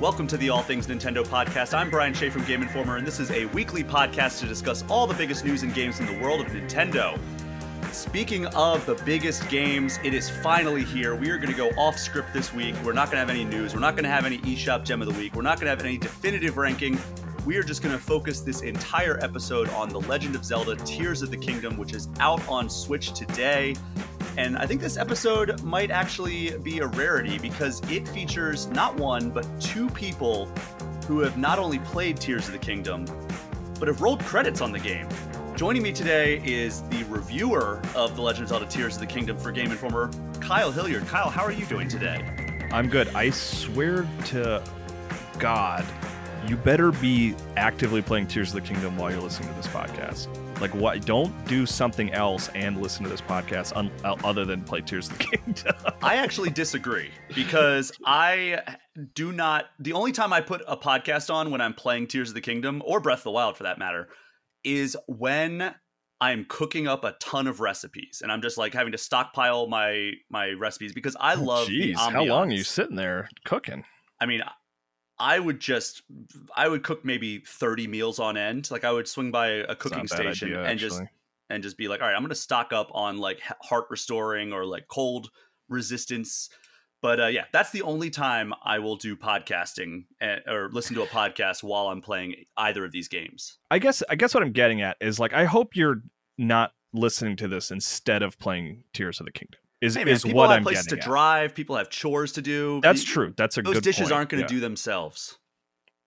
Welcome to the All Things Nintendo podcast. I'm Brian Shea from Game Informer, and this is a weekly podcast to discuss all the biggest news and games in the world of Nintendo. Speaking of the biggest games, it is finally here. We are going to go off script this week. We're not going to have any news. We're not going to have any eShop Gem of the Week. We're not going to have any definitive ranking. We are just going to focus this entire episode on The Legend of Zelda Tears of the Kingdom, which is out on Switch today. And I think this episode might actually be a rarity because it features not one, but two people who have not only played Tears of the Kingdom, but have rolled credits on the game. Joining me today is the reviewer of The Legend of Zelda Tears of the Kingdom for Game Informer, Kyle Hilliard. Kyle, how are you doing today? I'm good. I swear to God, you better be actively playing Tears of the Kingdom while you're listening to this podcast. Like, what? Don't do something else and listen to this podcast other than play Tears of the Kingdom. I actually disagree because I do not. The only time I put a podcast on when I'm playing Tears of the Kingdom, or Breath of the Wild for that matter, is when I'm cooking up a ton of recipes and I'm just like having to stockpile my recipes because I love the ambiance. How long are you sitting there cooking? I mean, I would cook maybe 30 meals on end. Like I would swing by a cooking station and just be like, all right, I'm going to stock up on like heart restoring or like cold resistance. But yeah, that's the only time I will do podcasting or listen to a podcast while I'm playing either of these games. I guess what I'm getting at is like, I hope you're not listening to this instead of playing Tears of the Kingdom. Is what I'm getting at. People have places to drive. People have chores to do. That's true. That's a good point. Those dishes aren't going to do themselves.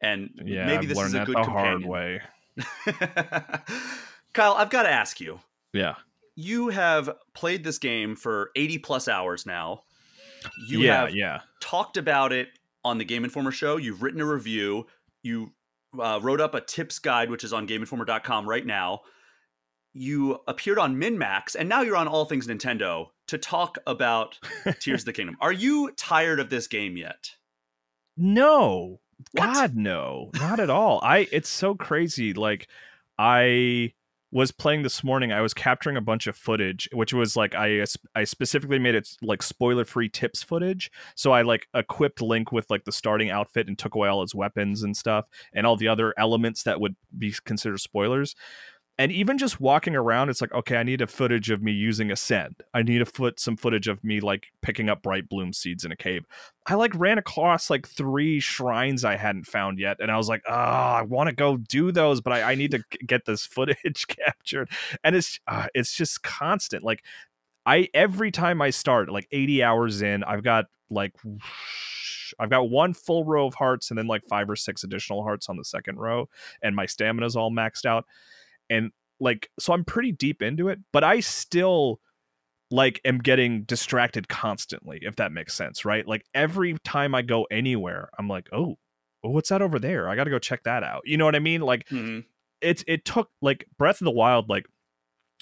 And maybe this is a good companion. Hard way. Kyle, I've got to ask you. Yeah. You have played this game for 80 plus hours now. You have talked about it on the Game Informer show. You've written a review. You wrote up a tips guide, which is on GameInformer.com right now. You appeared on MinMax, and now you're on All Things Nintendo to talk about Tears of the Kingdom. Are you tired of this game yet? No. What? God, no. Not at all. It's so crazy. Like, I was playing this morning. I was capturing a bunch of footage, which was like, I specifically made it like spoiler-free tips footage. So I like equipped Link with like the starting outfit and took away all his weapons and stuff and all the other elements that would be considered spoilers. And even just walking around, it's like, okay, I need a footage of me using Ascend. I need some footage of me like picking up bright bloom seeds in a cave. I like ran across like 3 shrines I hadn't found yet. And I was like, I want to go do those, but I need to get this footage captured. And it's just constant. Like every time I start like 80 hours in, I've got one full row of hearts and then like 5 or 6 additional hearts on the second row. And my stamina's all maxed out. And like, so I'm pretty deep into it, but I still like am getting distracted constantly, if that makes sense, right? Like every time I go anywhere, I'm like, oh, what's that over there? I got to go check that out. You know what I mean? Like it took like Breath of the Wild, like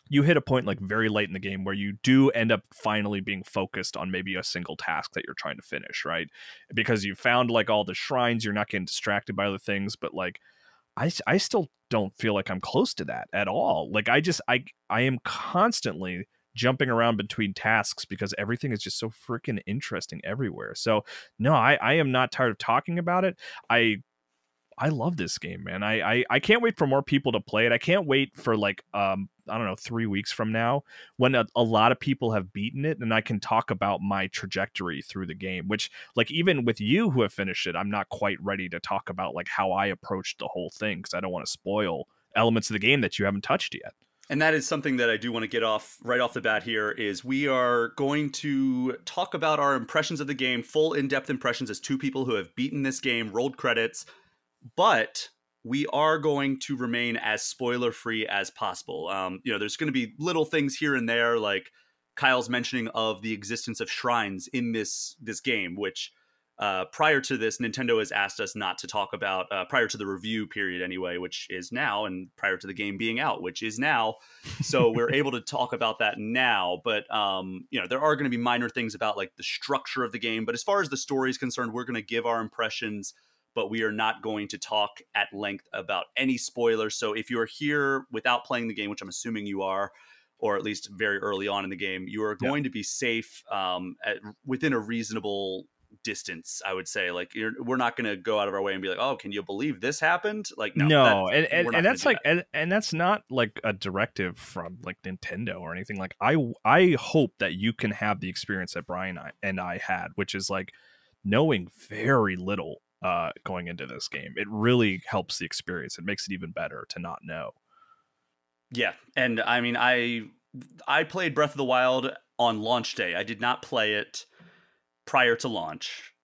you hit a point like very late in the game where you do end up finally being focused on maybe a single task that you're trying to finish, right? Because you found like all the shrines, you're not getting distracted by other things, but like I still don't feel like I'm close to that at all. Like I am constantly jumping around between tasks because everything is just so freaking interesting everywhere. So no, I am not tired of talking about it. I love this game, man. I can't wait for more people to play it. I can't wait for like I don't know, 3 weeks from now when a lot of people have beaten it and I can talk about my trajectory through the game, which like even with you who have finished it, I'm not quite ready to talk about like how I approached the whole thing because I don't want to spoil elements of the game that you haven't touched yet. And that is something that I do want to get off right off the bat here is we are going to talk about our impressions of the game, full in-depth impressions as two people who have beaten this game, rolled credits, but we are going to remain as spoiler-free as possible. There's going to be little things here and there, like Kyle's mentioning of the existence of shrines in this game, which prior to this, Nintendo has asked us not to talk about, prior to the review period anyway, which is now, and prior to the game being out, which is now. So we're able to talk about that now. But, there are going to be minor things about like the structure of the game. But as far as the story is concerned, we're going to give our impressions, but we are not going to talk at length about any spoilers. So if you're here without playing the game, which I'm assuming you are, or at least very early on in the game, you are going to be safe within a reasonable distance, I would say. Like, we're not going to go out of our way and be like, oh, can you believe this happened? Like, no, No, we're not and going to that's do like that. and that's not like a directive from like Nintendo or anything. Like I hope that you can have the experience that Brian and I had, which is like knowing very little going into this game. It really helps the experience. It makes it even better to not know. Yeah, and I mean, I played Breath of the Wild on launch day. I did not play it prior to launch,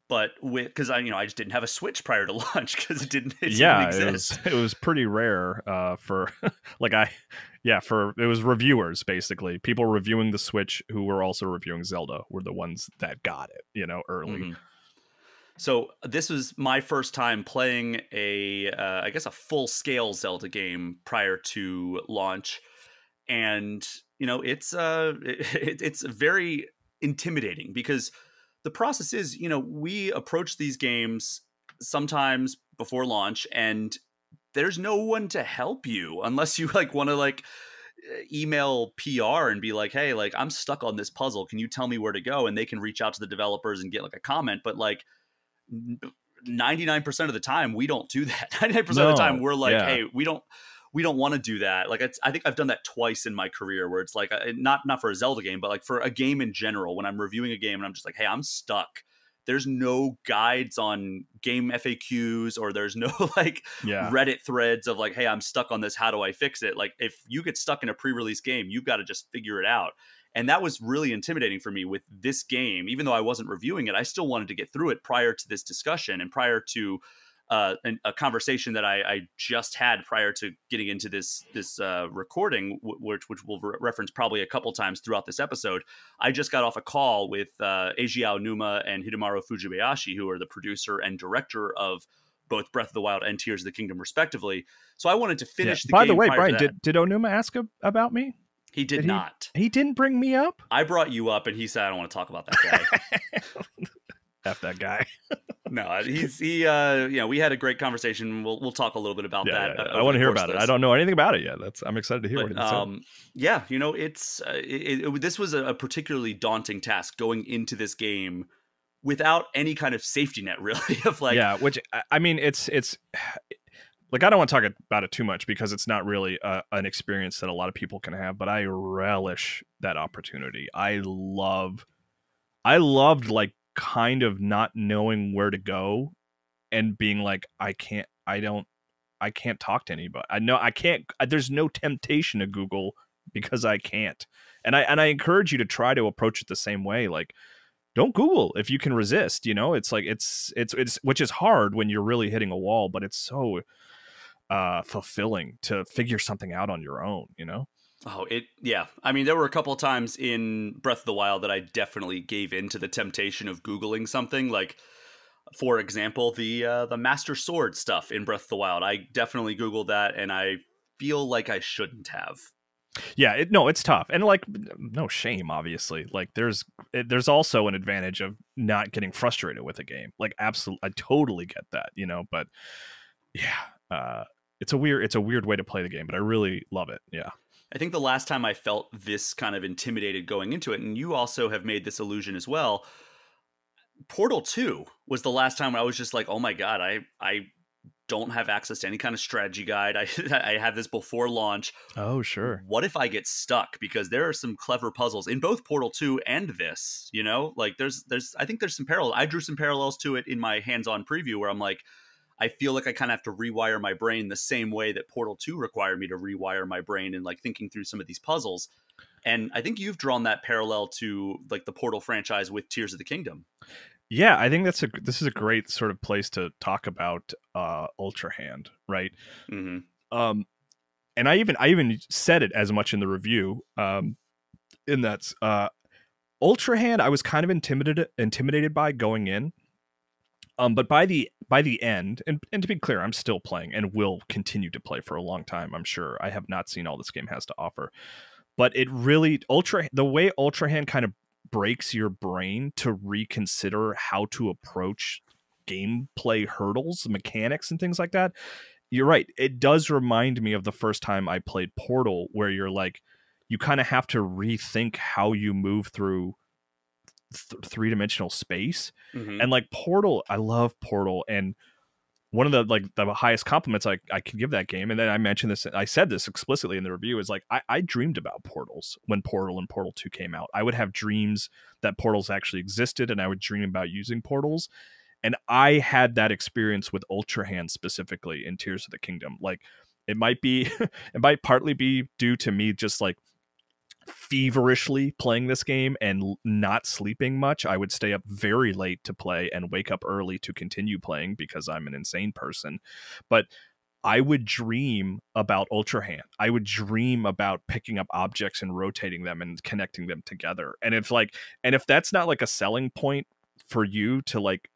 but because I just didn't have a Switch prior to launch because it didn't Yeah, exist. it was pretty rare for like for it was reviewers basically. People reviewing the Switch who were also reviewing Zelda were the ones that got it, early. Hmm. So this was my first time playing I guess a full scale Zelda game prior to launch, and it's very intimidating because the process is, we approach these games sometimes before launch, and there's no one to help you unless you like want to like email PR and be like, hey, like I'm stuck on this puzzle, can you tell me where to go? And they can reach out to the developers and get like a comment, but like 99% of the time we don't do that. 99% of the time No, we're like, yeah. hey, we don't want to do that. Like, I think I've done that twice in my career where it's like, not for a Zelda game, but like for a game in general, when I'm reviewing a game and I'm just like, hey, I'm stuck. There's no guides on game FAQs, or there's no like Yeah. Reddit threads of like, hey, I'm stuck on this, how do I fix it? Like, if you get stuck in a pre-release game, you've got to just figure it out. And that was really intimidating for me with this game. Even though I wasn't reviewing it, I still wanted to get through it prior to this discussion and prior to a conversation that I just had prior to getting into this recording, which we'll reference probably a couple times throughout this episode. I just got off a call with Eiji Aonuma and Hidemaru Fujibayashi, who are the producer and director of both Breath of the Wild and Tears of the Kingdom, respectively. So I wanted to Yeah. finish the By the game way, prior to Brian, that. did Onuma ask about me? He did not. He didn't bring me up? I brought you up, and he said, I don't want to talk about that guy. F that guy. No, we had a great conversation. We'll talk a little bit about that. Yeah. I want to hear about it. I don't know anything about it yet. I'm excited to hear what he said. Yeah, this was a particularly daunting task going into this game without any kind of safety net, really. Of like, yeah, which I mean, it's like, I don't want to talk about it too much because it's not really an experience that a lot of people can have, but I relish that opportunity. I loved like kind of not knowing where to go and being like, I can't talk to anybody. I know I can't, there's no temptation to Google because I can't. And I encourage you to try to approach it the same way. Like, don't Google if you can resist, it's like, it's which is hard when you're really hitting a wall, but it's so fulfilling to figure something out on your own. Yeah. I mean, there were a couple of times in Breath of the Wild that I definitely gave in to the temptation of Googling something. Like, for example, the Master Sword stuff in Breath of the Wild. I definitely Googled that, and I feel like I shouldn't have. Yeah, it's tough, and like, no shame, obviously. Like, there's also an advantage of not getting frustrated with a game. Like, absolutely, I totally get that, But yeah, it's a weird way to play the game, but I really love it. Yeah. I think the last time I felt this kind of intimidated going into it, and you also have made this illusion as well, Portal 2 was the last time I was just like, oh my God, I don't have access to any kind of strategy guide. I had this before launch. Oh, sure. What if I get stuck? Because there are some clever puzzles in both Portal 2 and this, like I think there's some parallels. I drew some parallels to it in my hands-on preview where I'm like, I feel like I kind of have to rewire my brain the same way that Portal 2 required me to rewire my brain and like thinking through some of these puzzles. And I think you've drawn that parallel to like the Portal franchise with Tears of the Kingdom. Yeah, I think this is a great sort of place to talk about Ultra Hand, right? Mm-hmm. And I even said it as much in the review. In that Ultra Hand, I was kind of intimidated by going in. But by the end, and to be clear, I'm still playing and will continue to play for a long time. I'm sure. I have not seen all this game has to offer, but it really the way Ultra Hand kind of breaks your brain to reconsider how to approach gameplay hurdles, mechanics, and things like that. You're right. It does remind me of the first time I played Portal, where you're like, you kind of have to rethink how you move through three-dimensional space. Hmm. And like Portal, I love Portal, and one of the like the highest compliments I can give that game, and then I mentioned this, I said this explicitly in the review, is like I dreamed about portals when Portal and Portal 2 came out. I would have dreams that portals actually existed, and I would dream about using portals. And I had that experience with Ultra Hand specifically in Tears of the Kingdom. Like it might be it might partly be due to me just like feverishly playing this game and not sleeping much. I would stay up very late to play and wake up early to continue playing because I'm an insane person. But I would dream about Ultra Hand. I would dream about picking up objects and rotating them and connecting them together. And it's like, and if that's not like a selling point for you to like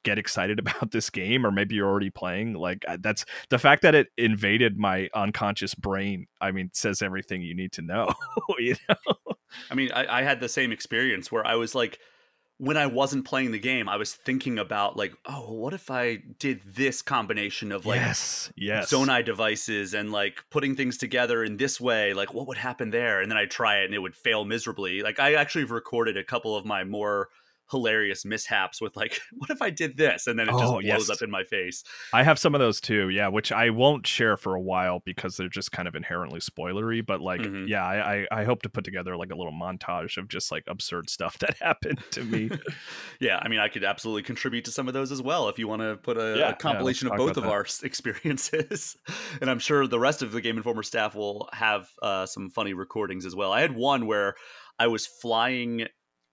get excited about this game, or maybe you're already playing, like that's the fact that it invaded my unconscious brain, I mean, says everything you need to know. You know? I mean, I had the same experience where I was like, when I wasn't playing the game, I was thinking about like, oh, what if I did this combination of like Yes, Zonai devices and like putting things together in this way, like what would happen there? And then I try it and it would fail miserably. Like I actually have recorded a couple of my more hilarious mishaps with like, what if I did this? And then it just Oh blows yes, up in my face. I have some of those too, yeah, which I won't share for a while because they're just kind of inherently spoilery. But like, Hmm. yeah, I hope to put together like a little montage of just like absurd stuff that happened to me. Yeah, I mean, I could absolutely contribute to some of those as well if you want to put a Yeah, let's compilation of talk both about of that. our experiences. And I'm sure the rest of the Game Informer staff will have some funny recordings as well. I had one where I was flying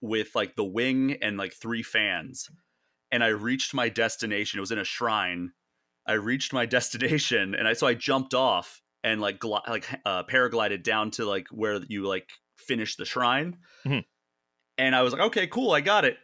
with like the wing and like three fans, and I reached my destination. It was in a shrine. I reached my destination, and I jumped off and like paraglided down to like where you like finish the shrine. Mhm. And I was like, okay, cool, I got it.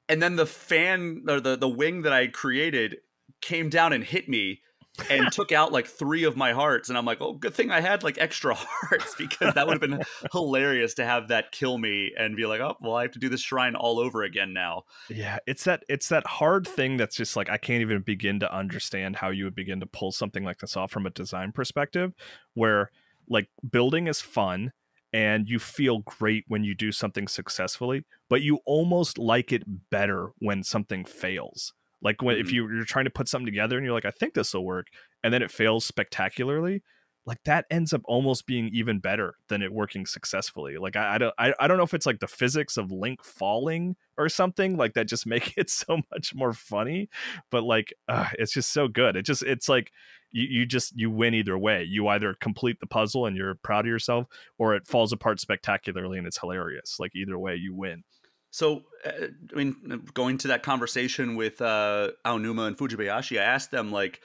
And then the fan or the wing that I created came down and hit me and took out like three of my hearts. And I'm like, oh, good thing I had like extra hearts, because that would have been hilarious to have that kill me and be like, oh, well, I have to do this shrine all over again now. Yeah, it's that hard thing that's just like I can't even begin to understand how you would begin to pull something like this off from a design perspective, where like building is fun and you feel great when you do something successfully, but you almost like it better when something fails. Like when if Hmm. you're trying to put something together and you're like, I think this will work, and then it fails spectacularly, like that ends up almost being even better than it working successfully. Like I don't know if it's like the physics of Link falling or something like that just make it so much more funny, but like it's just so good. It's like you win either way. You either complete the puzzle and you're proud of yourself, or it falls apart spectacularly and it's hilarious. Like either way, you win. So, I mean, going to that conversation with Aonuma and Fujibayashi, I asked them like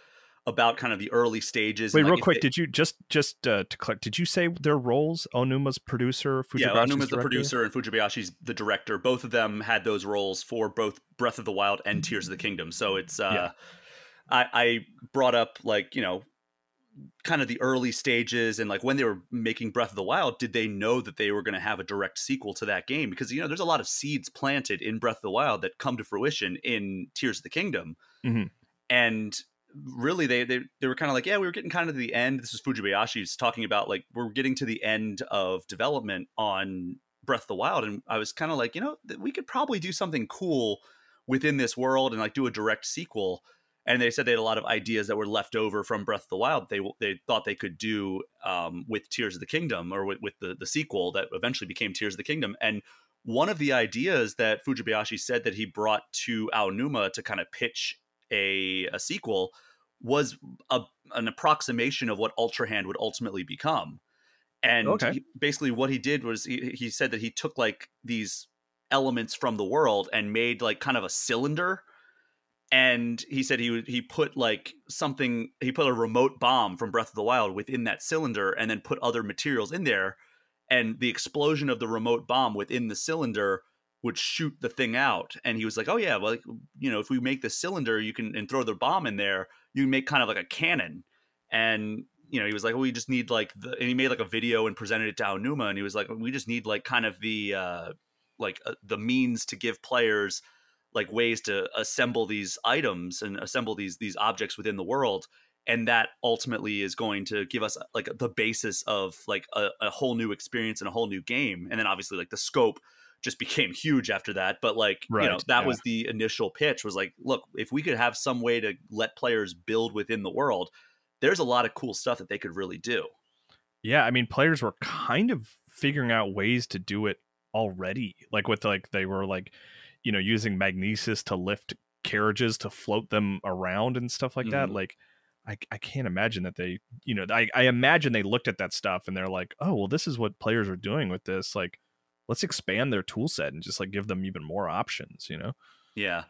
about kind of the early stages Wait, and like real if quick, they, did you just to did you say their roles? Onuma's producer, yeah, Fujibashi's Aonuma's the director? producer and Fujibayashi's the director. Both of them had those roles for both Breath of the Wild and Tears of the Kingdom. So it's Yeah. I brought up like, you know, kind of the early stages and like when they were making Breath of the Wild, did they know that they were going to have a direct sequel to that game? Because, you know, there's a lot of seeds planted in Breath of the Wild that come to fruition in Tears of the Kingdom. Hmm. And really they were kind of like, yeah, we were getting kind of to the end. This was Fujibayashi's talking about like we're getting to the end of development on Breath of the Wild, and I was kind of like, you know, we could probably do something cool within this world and like do a direct sequel. And they said they had a lot of ideas that were left over from Breath of the Wild. They thought they could do with Tears of the Kingdom, or with the sequel that eventually became Tears of the Kingdom. And one of the ideas that Fujibayashi said that he brought to Aonuma to kind of pitch a sequel was an approximation of what Ultra Hand would ultimately become. And Okay. basically what he did was he said that he took like these elements from the world and made like kind of a cylinder. And he said he put like something, he put a remote bomb from Breath of the Wild within that cylinder and then put other materials in there, and the explosion of the remote bomb within the cylinder would shoot the thing out. And he was like, oh yeah, well, you know, if we make the cylinder, you can, and throw the bomb in there, you can make kind of like a cannon. And you know, he was like, well, we just need like and he made like a video and presented it to Aonuma, and he was like, we just need like kind of the means to give players like ways to assemble these items and assemble these objects within the world. and that ultimately is going to give us like the basis of like a whole new experience and a whole new game. And then obviously like the scope just became huge after that, but like, you know, Right. that Yeah. was the initial pitch, was like, look, if we could have some way to let players build within the world, there's a lot of cool stuff that they could really do. Yeah, I mean, players were kind of figuring out ways to do it already. Like with like they were like, you know, using magnesis to lift carriages to float them around and stuff like that. Hmm. Like I can't imagine that they, you know, I imagine they looked at that stuff and they're like, oh, well, this is what players are doing with this. Like, let's expand their tool set and just like give them even more options, you know? Yeah.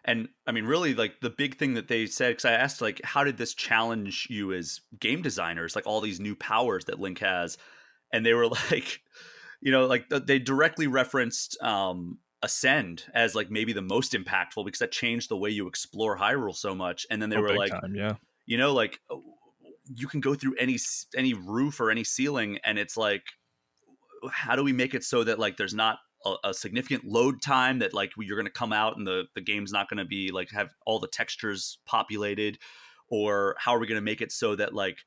And I mean, really, like the big thing that they said, because I asked, like, how did this challenge you as game designers, like all these new powers that Link has? And they were like, you know, like they directly referenced Ascend as like maybe the most impactful, because that changed the way you explore Hyrule so much. And then they Oh, were big like, time. Yeah. you know, like you can go through any roof or any ceiling, and it's like, how do we make it so that like there's not a significant load time, that like you're going to come out and the game's not going to be like have all the textures populated? Or how are we going to make it so that like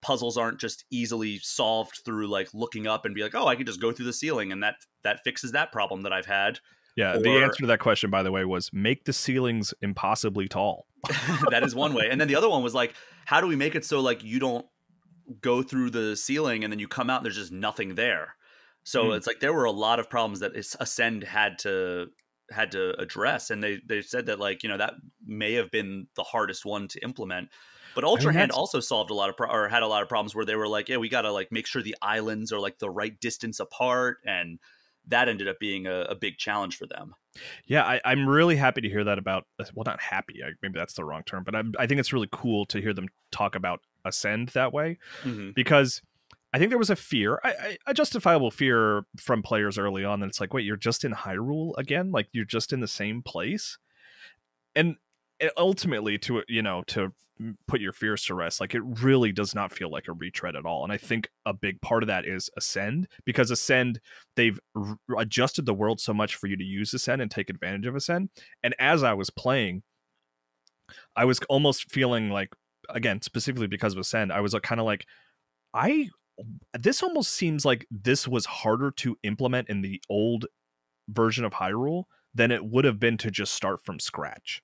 puzzles aren't just easily solved through like looking up and be like, oh, I can just go through the ceiling and that fixes that problem that I've had? Yeah. The Or answer to that question, by the way, was make the ceilings impossibly tall. that is one way. And then the other one was like, how do we make it so like you don't go through the ceiling and then you come out and there's just nothing there? So Mm. it's like there were a lot of problems that Ascend had to address, and they said that like, you know, that may have been the hardest one to implement. But I mean, Ultra Hand that's also solved a lot of or had a lot of problems where they were like, yeah, we got to like make sure the islands are like the right distance apart, and that ended up being a big challenge for them. Yeah, I'm really happy to hear that about. Well, not happy. Maybe that's the wrong term, but I think it's really cool to hear them talk about Ascend that way, Hmm. because I think there was a fear, a justifiable fear from players early on that it's like, wait, you're just in Hyrule again? Like you're just in the same place? And ultimately, to you know, to put your fears to rest, like it really does not feel like a retread at all. And I think a big part of that is Ascend, because Ascend, they've adjusted the world so much for you to use Ascend and take advantage of Ascend. And as I was playing, I was almost feeling like, again, specifically because of Ascend, I was kind of like, I this almost seems like this was harder to implement in the old version of Hyrule than it would have been to just start from scratch.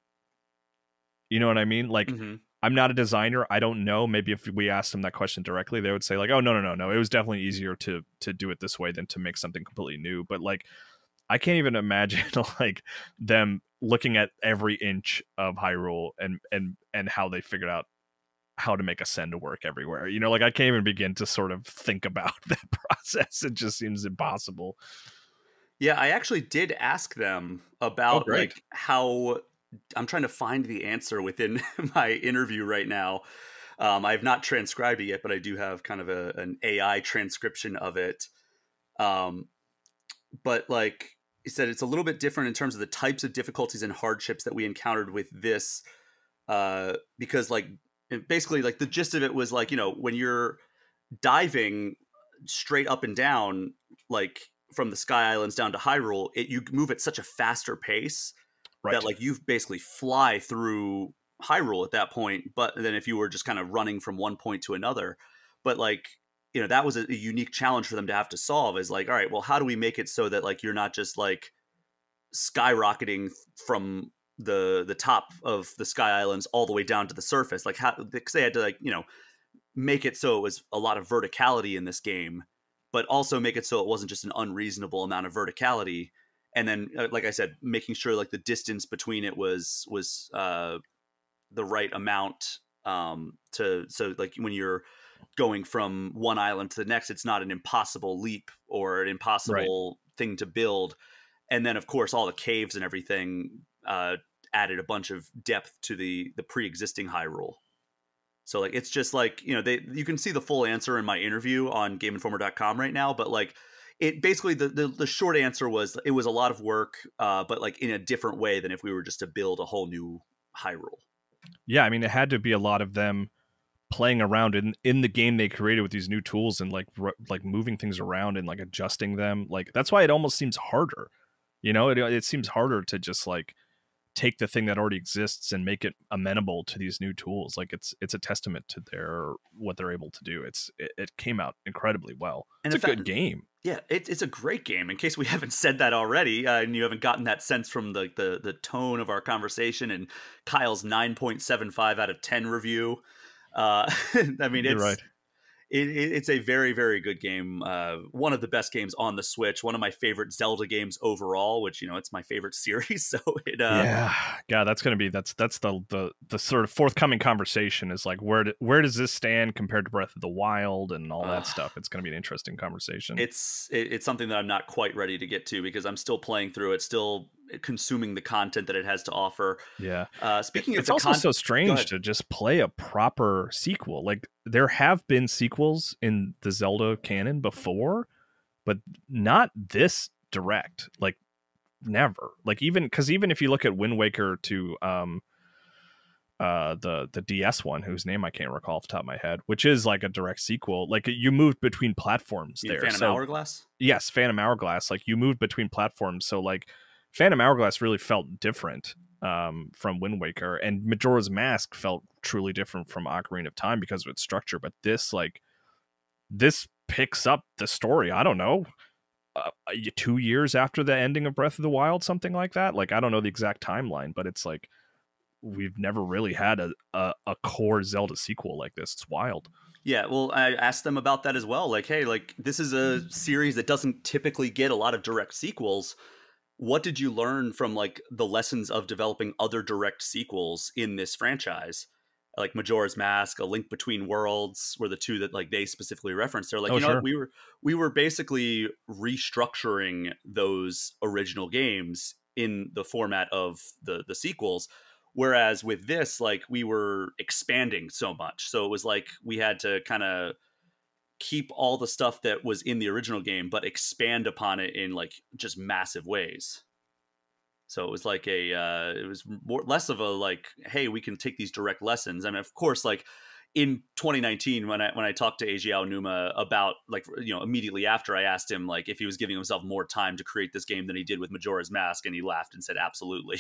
You know what I mean? Like, Hmm. I'm not a designer. I don't know. Maybe if we asked them that question directly, they would say like, "Oh, no. It was definitely easier to do it this way than to make something completely new." But like, I can't even imagine like them looking at every inch of Hyrule and how they figured out how to make Ascend work everywhere. You know, like I can't even begin to sort of think about that process. It just seems impossible. Yeah, I actually did ask them Oh, about great. like how, I'm trying to find the answer within my interview right now. I have not transcribed it yet, but I do have kind of an AI transcription of it. Um, but like he said, it's a little bit different in terms of the types of difficulties and hardships that we encountered with this, because like basically like the gist of it was like, you know, when you're diving straight up and down, like from the Sky Islands down to Hyrule, you move at such a faster pace that Right. like you basically fly through Hyrule at that point. But then if you were just kind of running from one point to another, but like, you know, that was a unique challenge for them to have to solve, is like, all right, well, how do we make it so that like you're not just like skyrocketing from the top of the Sky Islands all the way down to the surface? Like how, because they had to like, you know, make it so it was a lot of verticality in this game, but also make it so it wasn't just an unreasonable amount of verticality. And then, like I said, making sure like the distance between it was the right amount, to so like when you're going from one island to the next, it's not an impossible leap or an Right. impossible thing to build. And then, of course, all the caves and everything added a bunch of depth to the pre-existing Hyrule. So like it's just like, you know, you can see the full answer in my interview on GameInformer.com right now, but like it basically the short answer was it was a lot of work, but like in a different way than if we were just to build a whole new Hyrule. Yeah, I mean, it had to be a lot of them playing around in the game they created with these new tools and like like moving things around and like adjusting them. Like that's why it almost seems harder. You know, it seems harder to just like take the thing that already exists and make it amenable to these new tools. Like it's a testament to what they're able to do. It came out incredibly well. And It's a good game. Yeah, it's a great game. In case we haven't said that already, and you haven't gotten that sense from the tone of our conversation and Kyle's 9.75 out of 10 review. I mean, You're right. It's a very, very good game. One of the best games on the Switch. One of my favorite Zelda games overall, which, it's my favorite series. So yeah, that's going to be that's the sort of forthcoming conversation is like where does this stand compared to Breath of the Wild and all that stuff. It's going to be an interesting conversation. It's something that I'm not quite ready to get to because I'm still playing through it, still consuming the content that it has to offer. Yeah. Speaking of it's also so strange to just play a proper sequel. Like there have been sequels in the Zelda canon before, but not this direct. Like never. Like even if you look at Wind Waker to the DS one, whose name I can't recall off the top of my head, which is like a direct sequel. Like you moved between platforms there. Phantom Hourglass? Yes, Phantom Hourglass. Like you moved between platforms. So like Phantom Hourglass really felt different from Wind Waker, and Majora's Mask felt truly different from Ocarina of Time because of its structure. But this picks up the story. I don't know, 2 years after the ending of Breath of the Wild, something like that. Like I don't know the exact timeline, but it's like we've never really had a core Zelda sequel like this. It's wild. Yeah, well, I asked them about that as well. Like, hey, like this is a series that doesn't typically get a lot of direct sequels. What did you learn from like the lessons of developing other direct sequels in this franchise? Like Majora's Mask, A Link Between Worlds were the two that like they specifically referenced. They're like, sure. what, we were basically restructuring those original games in the format of the sequels. Whereas with this, like we were expanding so much. So it was like we had to kind of keep all the stuff that was in the original game, but expand upon it in like just massive ways. So it was like it was less of a like, hey, we can take these direct lessons. I mean, of course, like in 2019, when I talked to Eiji Aonuma about like, immediately after, I asked him like if he was giving himself more time to create this game than he did with Majora's Mask, and he laughed and said, absolutely.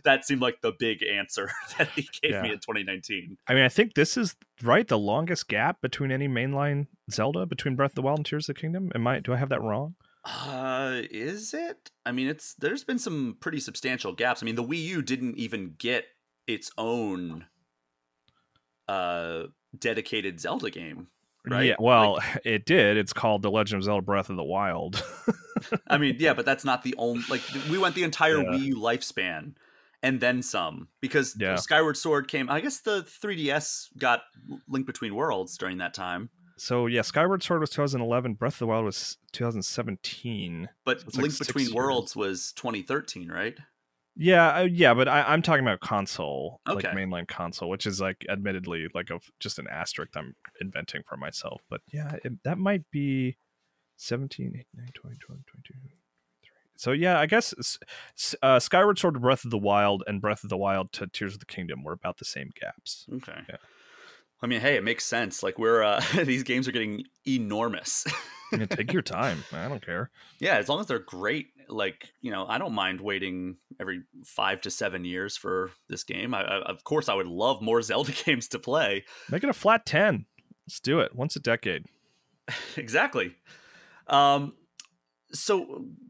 That seemed like the big answer that he gave me in 2019. I mean, I think this is the longest gap between any mainline Zelda between Breath of the Wild and Tears of the Kingdom. Do I have that wrong? Is it? I mean, there's been some pretty substantial gaps. I mean, the Wii U didn't even get its own dedicated Zelda game, right? Yeah, well, it did. It's called The Legend of Zelda Breath of the Wild. I mean, yeah, but that's not the only, like we went the entire Wii U lifespan and then some, because Skyward Sword came, I guess the 3DS got Link Between Worlds during that time. So yeah, Skyward Sword was 2011, Breath of the Wild was 2017. But so Link Between Worlds was 2013, right? Yeah, but I'm talking about console, okay. like mainline console, which is like admittedly like just an asterisk I'm inventing for myself. But yeah, that might be 17, 18, 19, 20, 21, 22, 23. So yeah, I guess Skyward Sword to Breath of the Wild and Breath of the Wild to Tears of the Kingdom were about the same gaps. Okay. Yeah. I mean, hey, it makes sense. Like these games are getting enormous. Yeah, take your time. I don't care. Yeah, as long as they're great. Like, I don't mind waiting every 5 to 7 years for this game. Of course, I would love more Zelda games to play. Make it a flat 10. Let's do it once a decade. Exactly. So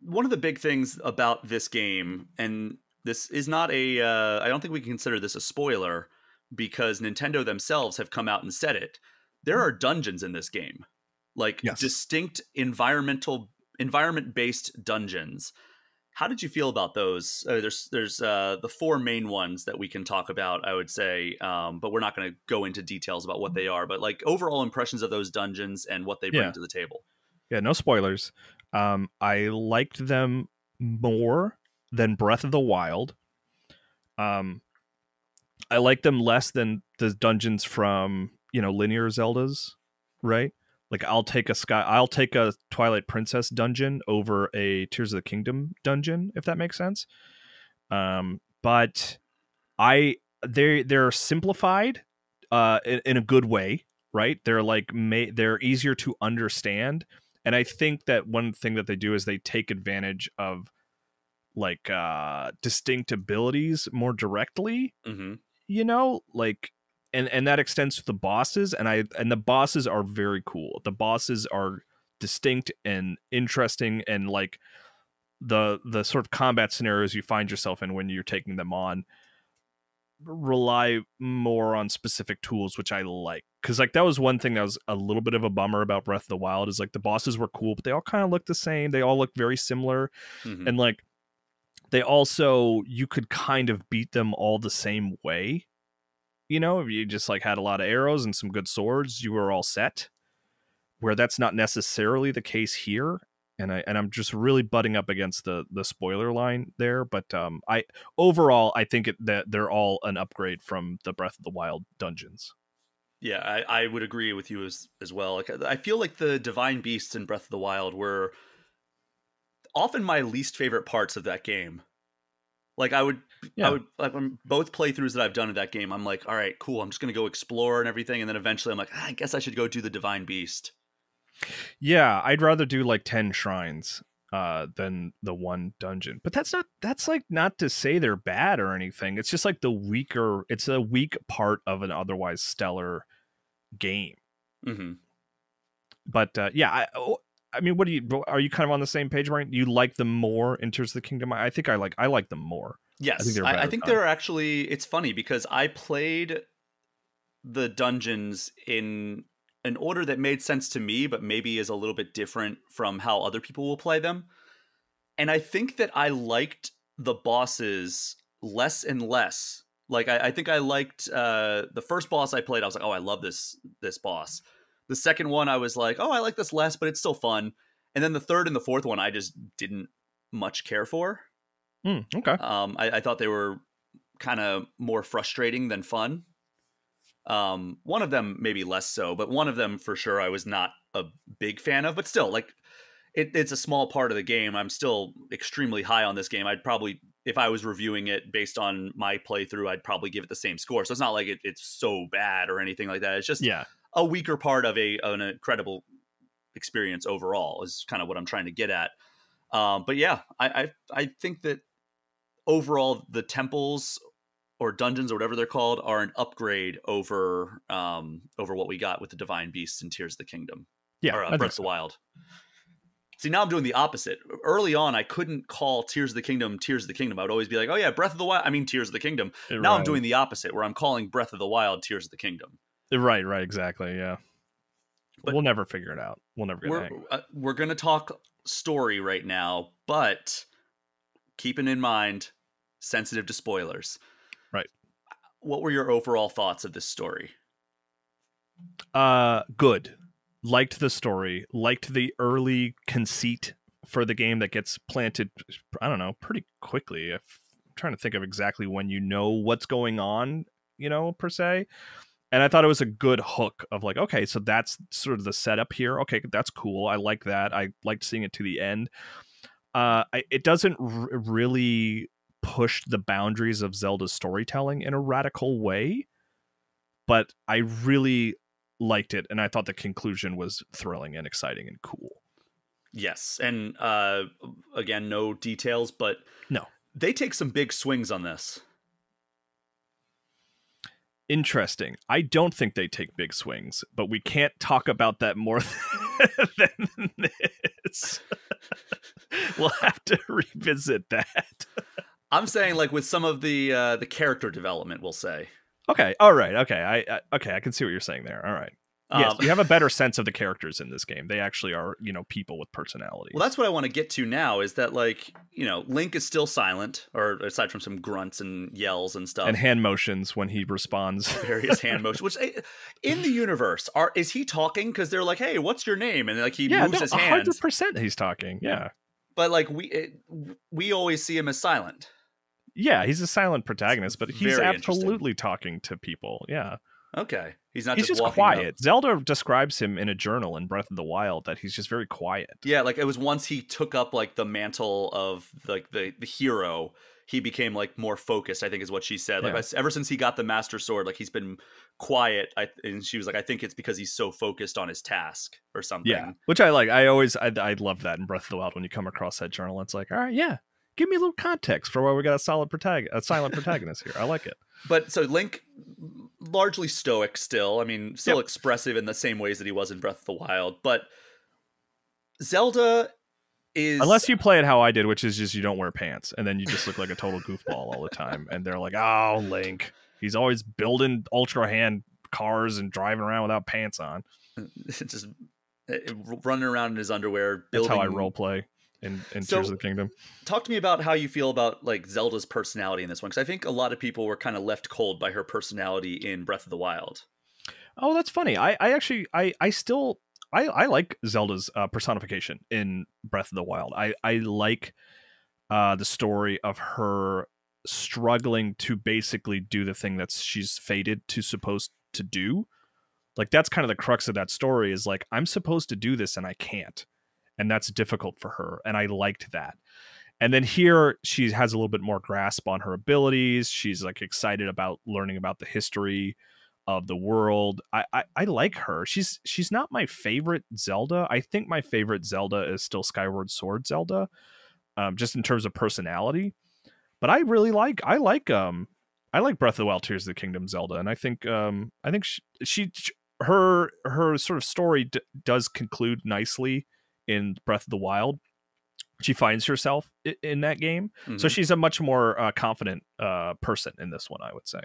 one of the big things about this game, and this is not I don't think we can consider this a spoiler, because Nintendo themselves have come out and said it. There are dungeons in this game, like distinct environment-based dungeons. How did you feel about those? There's the 4 main ones that we can talk about, I would say, but we're not going to go into details about what they are. But like overall impressions of those dungeons and what they bring to the table. Yeah, no spoilers. I liked them more than Breath of the Wild. I like them less than the dungeons from, linear Zeldas, right? Like I'll take a Twilight Princess dungeon over a Tears of the Kingdom dungeon, if that makes sense. But they're simplified in a good way, right? They're like they're easier to understand, and I think that one thing that they do is they take advantage of like distinct abilities more directly, Mm-hmm. like, and that extends to the bosses, and the bosses are very cool. The bosses are distinct and interesting, and like the sort of combat scenarios you find yourself in when you're taking them on rely more on specific tools, which I like, because like that was one thing that was a little bit of a bummer about Breath of the Wild, is like the bosses were cool, but they all kind of look the same. They all look very similar, Mm-hmm. and like they also, you could kind of beat them all the same way. If you just like had a lot of arrows and some good swords, you were all set. Where that's not necessarily the case here, and I'm just really butting up against the spoiler line there. But I think that they're all an upgrade from the Breath of the Wild dungeons. Yeah, I would agree with you as well. Like, I feel like the divine beasts in Breath of the Wild were often my least favorite parts of that game. Like I would like on both playthroughs that I've done of that game, I'm like, all right, cool. I'm just gonna go explore and everything, and then eventually I'm like, I guess I should go do the divine beast. Yeah, I'd rather do like 10 shrines than the one dungeon. But that's like not to say they're bad or anything. It's just like it's a weak part of an otherwise stellar game. Mm-hmm. But I mean, are you kind of on the same page, right? You like them more in Tears of the Kingdom? I think I like them more. Yes, I think they're actually. It's funny because I played the dungeons in an order that made sense to me, but maybe is a little bit different from how other people will play them. And I think that I liked the bosses less and less. Like I think I liked the first boss I played. I was like, oh, I love this boss. The second one, I was like, oh, I like this less, but it's still fun. And then the third and the fourth one, I just didn't much care for. Okay. I thought they were kind of more frustrating than fun. One of them maybe less so, but one of them for sure I was not a big fan of. But still, like it's a small part of the game. I'm still extremely high on this game. I'd probably, if I was reviewing it based on my playthrough, I'd probably give it the same score. So it's not like it's so bad or anything like that. It's just a weaker part of an incredible experience overall is kind of what I'm trying to get at. But yeah, I think that overall the temples or dungeons or whatever they're called are an upgrade over what we got with the divine beasts and Tears of the Kingdom. Yeah, or Breath of the Wild. See, now I'm doing the opposite. Early on, I couldn't call Tears of the Kingdom Tears of the Kingdom. I would always be like, oh yeah, Breath of the Wild. I mean, Tears of the Kingdom. Now I'm doing the opposite, where I'm calling Breath of the Wild Tears of the Kingdom. Right, exactly, yeah. But we'll never figure it out. We'll never get it. We're going to talk story right now, but keeping in mind, sensitive to spoilers. Right. What were your overall thoughts of this story? Good. Liked the story. Liked the early conceit for the game that gets planted, I don't know, pretty quickly. I'm trying to think of exactly when you know what's going on, per se. And I thought it was a good hook of like, okay, so that's sort of the setup here. Okay, that's cool. I like that. I liked seeing it to the end. It doesn't really push the boundaries of Zelda's storytelling in a radical way, but I really liked it, and I thought the conclusion was thrilling and exciting and cool. Yes, and again, no details, but no, they take some big swings on this. Interesting. I don't think they take big swings, but we can't talk about that more than this. We'll have to revisit that. I'm saying, like, with some of the character development, we'll say. Okay. All right. Okay. I can see what you're saying there. All right. Yes, you have a better sense of the characters in this game. They actually are, people with personality. Well, that's what I want to get to now is that, like, Link is still silent, or aside from some grunts and yells and stuff. And hand motions when he responds. Various hand motions. Which, in the universe, is he talking? Because they're like, hey, what's your name? And, like, he moves his hands. 100% he's talking, yeah. But, like, we always see him as silent. Yeah, he's a silent protagonist, but he's absolutely talking to people, yeah. Okay. He's not just quiet. Up. Zelda describes him in a journal in Breath of the Wild that he's just very quiet. Yeah, like it was once he took up like the mantle of like the hero, he became like more focused, I think is what she said. Like ever since he got the Master Sword, like he's been quiet. And she was like, I think it's because he's so focused on his task or something. Yeah, which I like. I love that in Breath of the Wild when you come across that journal. It's like, all right, yeah, give me a little context for why we got a silent protagonist here. I like it. But so Link, largely stoic still. I mean, still Yep. expressive in the same ways that he was in Breath of the Wild. But Zelda is... Unless you play it how I did, which is just you don't wear pants, and then you just look like a total goofball all the time. And they're like, oh, Link. He's always building Ultra Hand cars and driving around without pants on. Just running around in his underwear. That's how I role play in Tears of the Kingdom. Talk to me about how you feel about like Zelda's personality in this one, because I think a lot of people were kind of left cold by her personality in Breath of the Wild. Oh, that's funny. I actually still like Zelda's personification in Breath of the Wild. I like the story of her struggling to basically do the thing that she's fated to supposed to do. Like, that's kind of the crux of that story, is like, I'm supposed to do this and I can't, and that's difficult for her, and I liked that. And then here she has a little bit more grasp on her abilities. She's like excited about learning about the history of the world. I like her. She's not my favorite Zelda. I think my favorite Zelda is still Skyward Sword Zelda, just in terms of personality. But I like Breath of the Wild, Tears of the Kingdom Zelda, and I think her sort of story does conclude nicely in Breath of the Wild. She finds herself in that game, so she's a much more confident person in this one, I would say.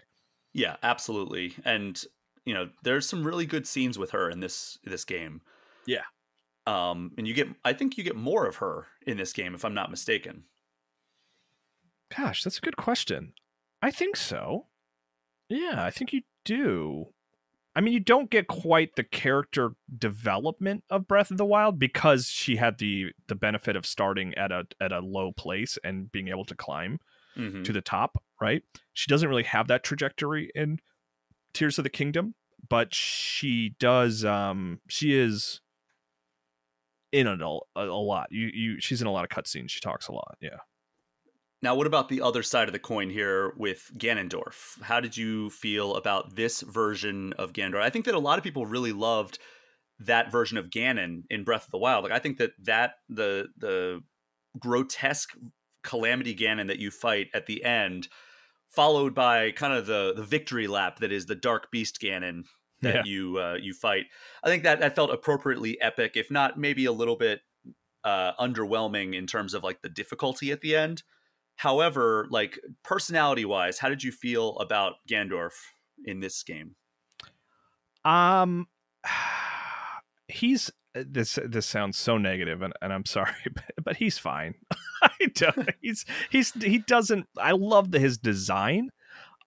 Yeah, absolutely. And you know, there's some really good scenes with her in this game. Yeah. And I think you get more of her in this game, if I'm not mistaken. Gosh, that's a good question. I think so. Yeah, I think you do. I mean, you don't get quite the character development of Breath of the Wild because she had the benefit of starting at a low place and being able to climb to the top, right? She doesn't really have that trajectory in Tears of the Kingdom, but she does. She is in it a lot. She's in a lot of cutscenes. She talks a lot. Yeah. Now, what about the other side of the coin here with Ganondorf? How did you feel about this version of Ganondorf? I think that a lot of people really loved that version of Ganon in Breath of the Wild. Like, I think that the grotesque Calamity Ganon that you fight at the end, followed by kind of the victory lap that is the Dark Beast Ganon that you fight. I think that felt appropriately epic, if not maybe a little bit underwhelming in terms of like the difficulty at the end. However, like personality-wise, how did you feel about Ganondorf in this game? He's this sounds so negative, and I'm sorry, but he's fine. He doesn't. I love his design.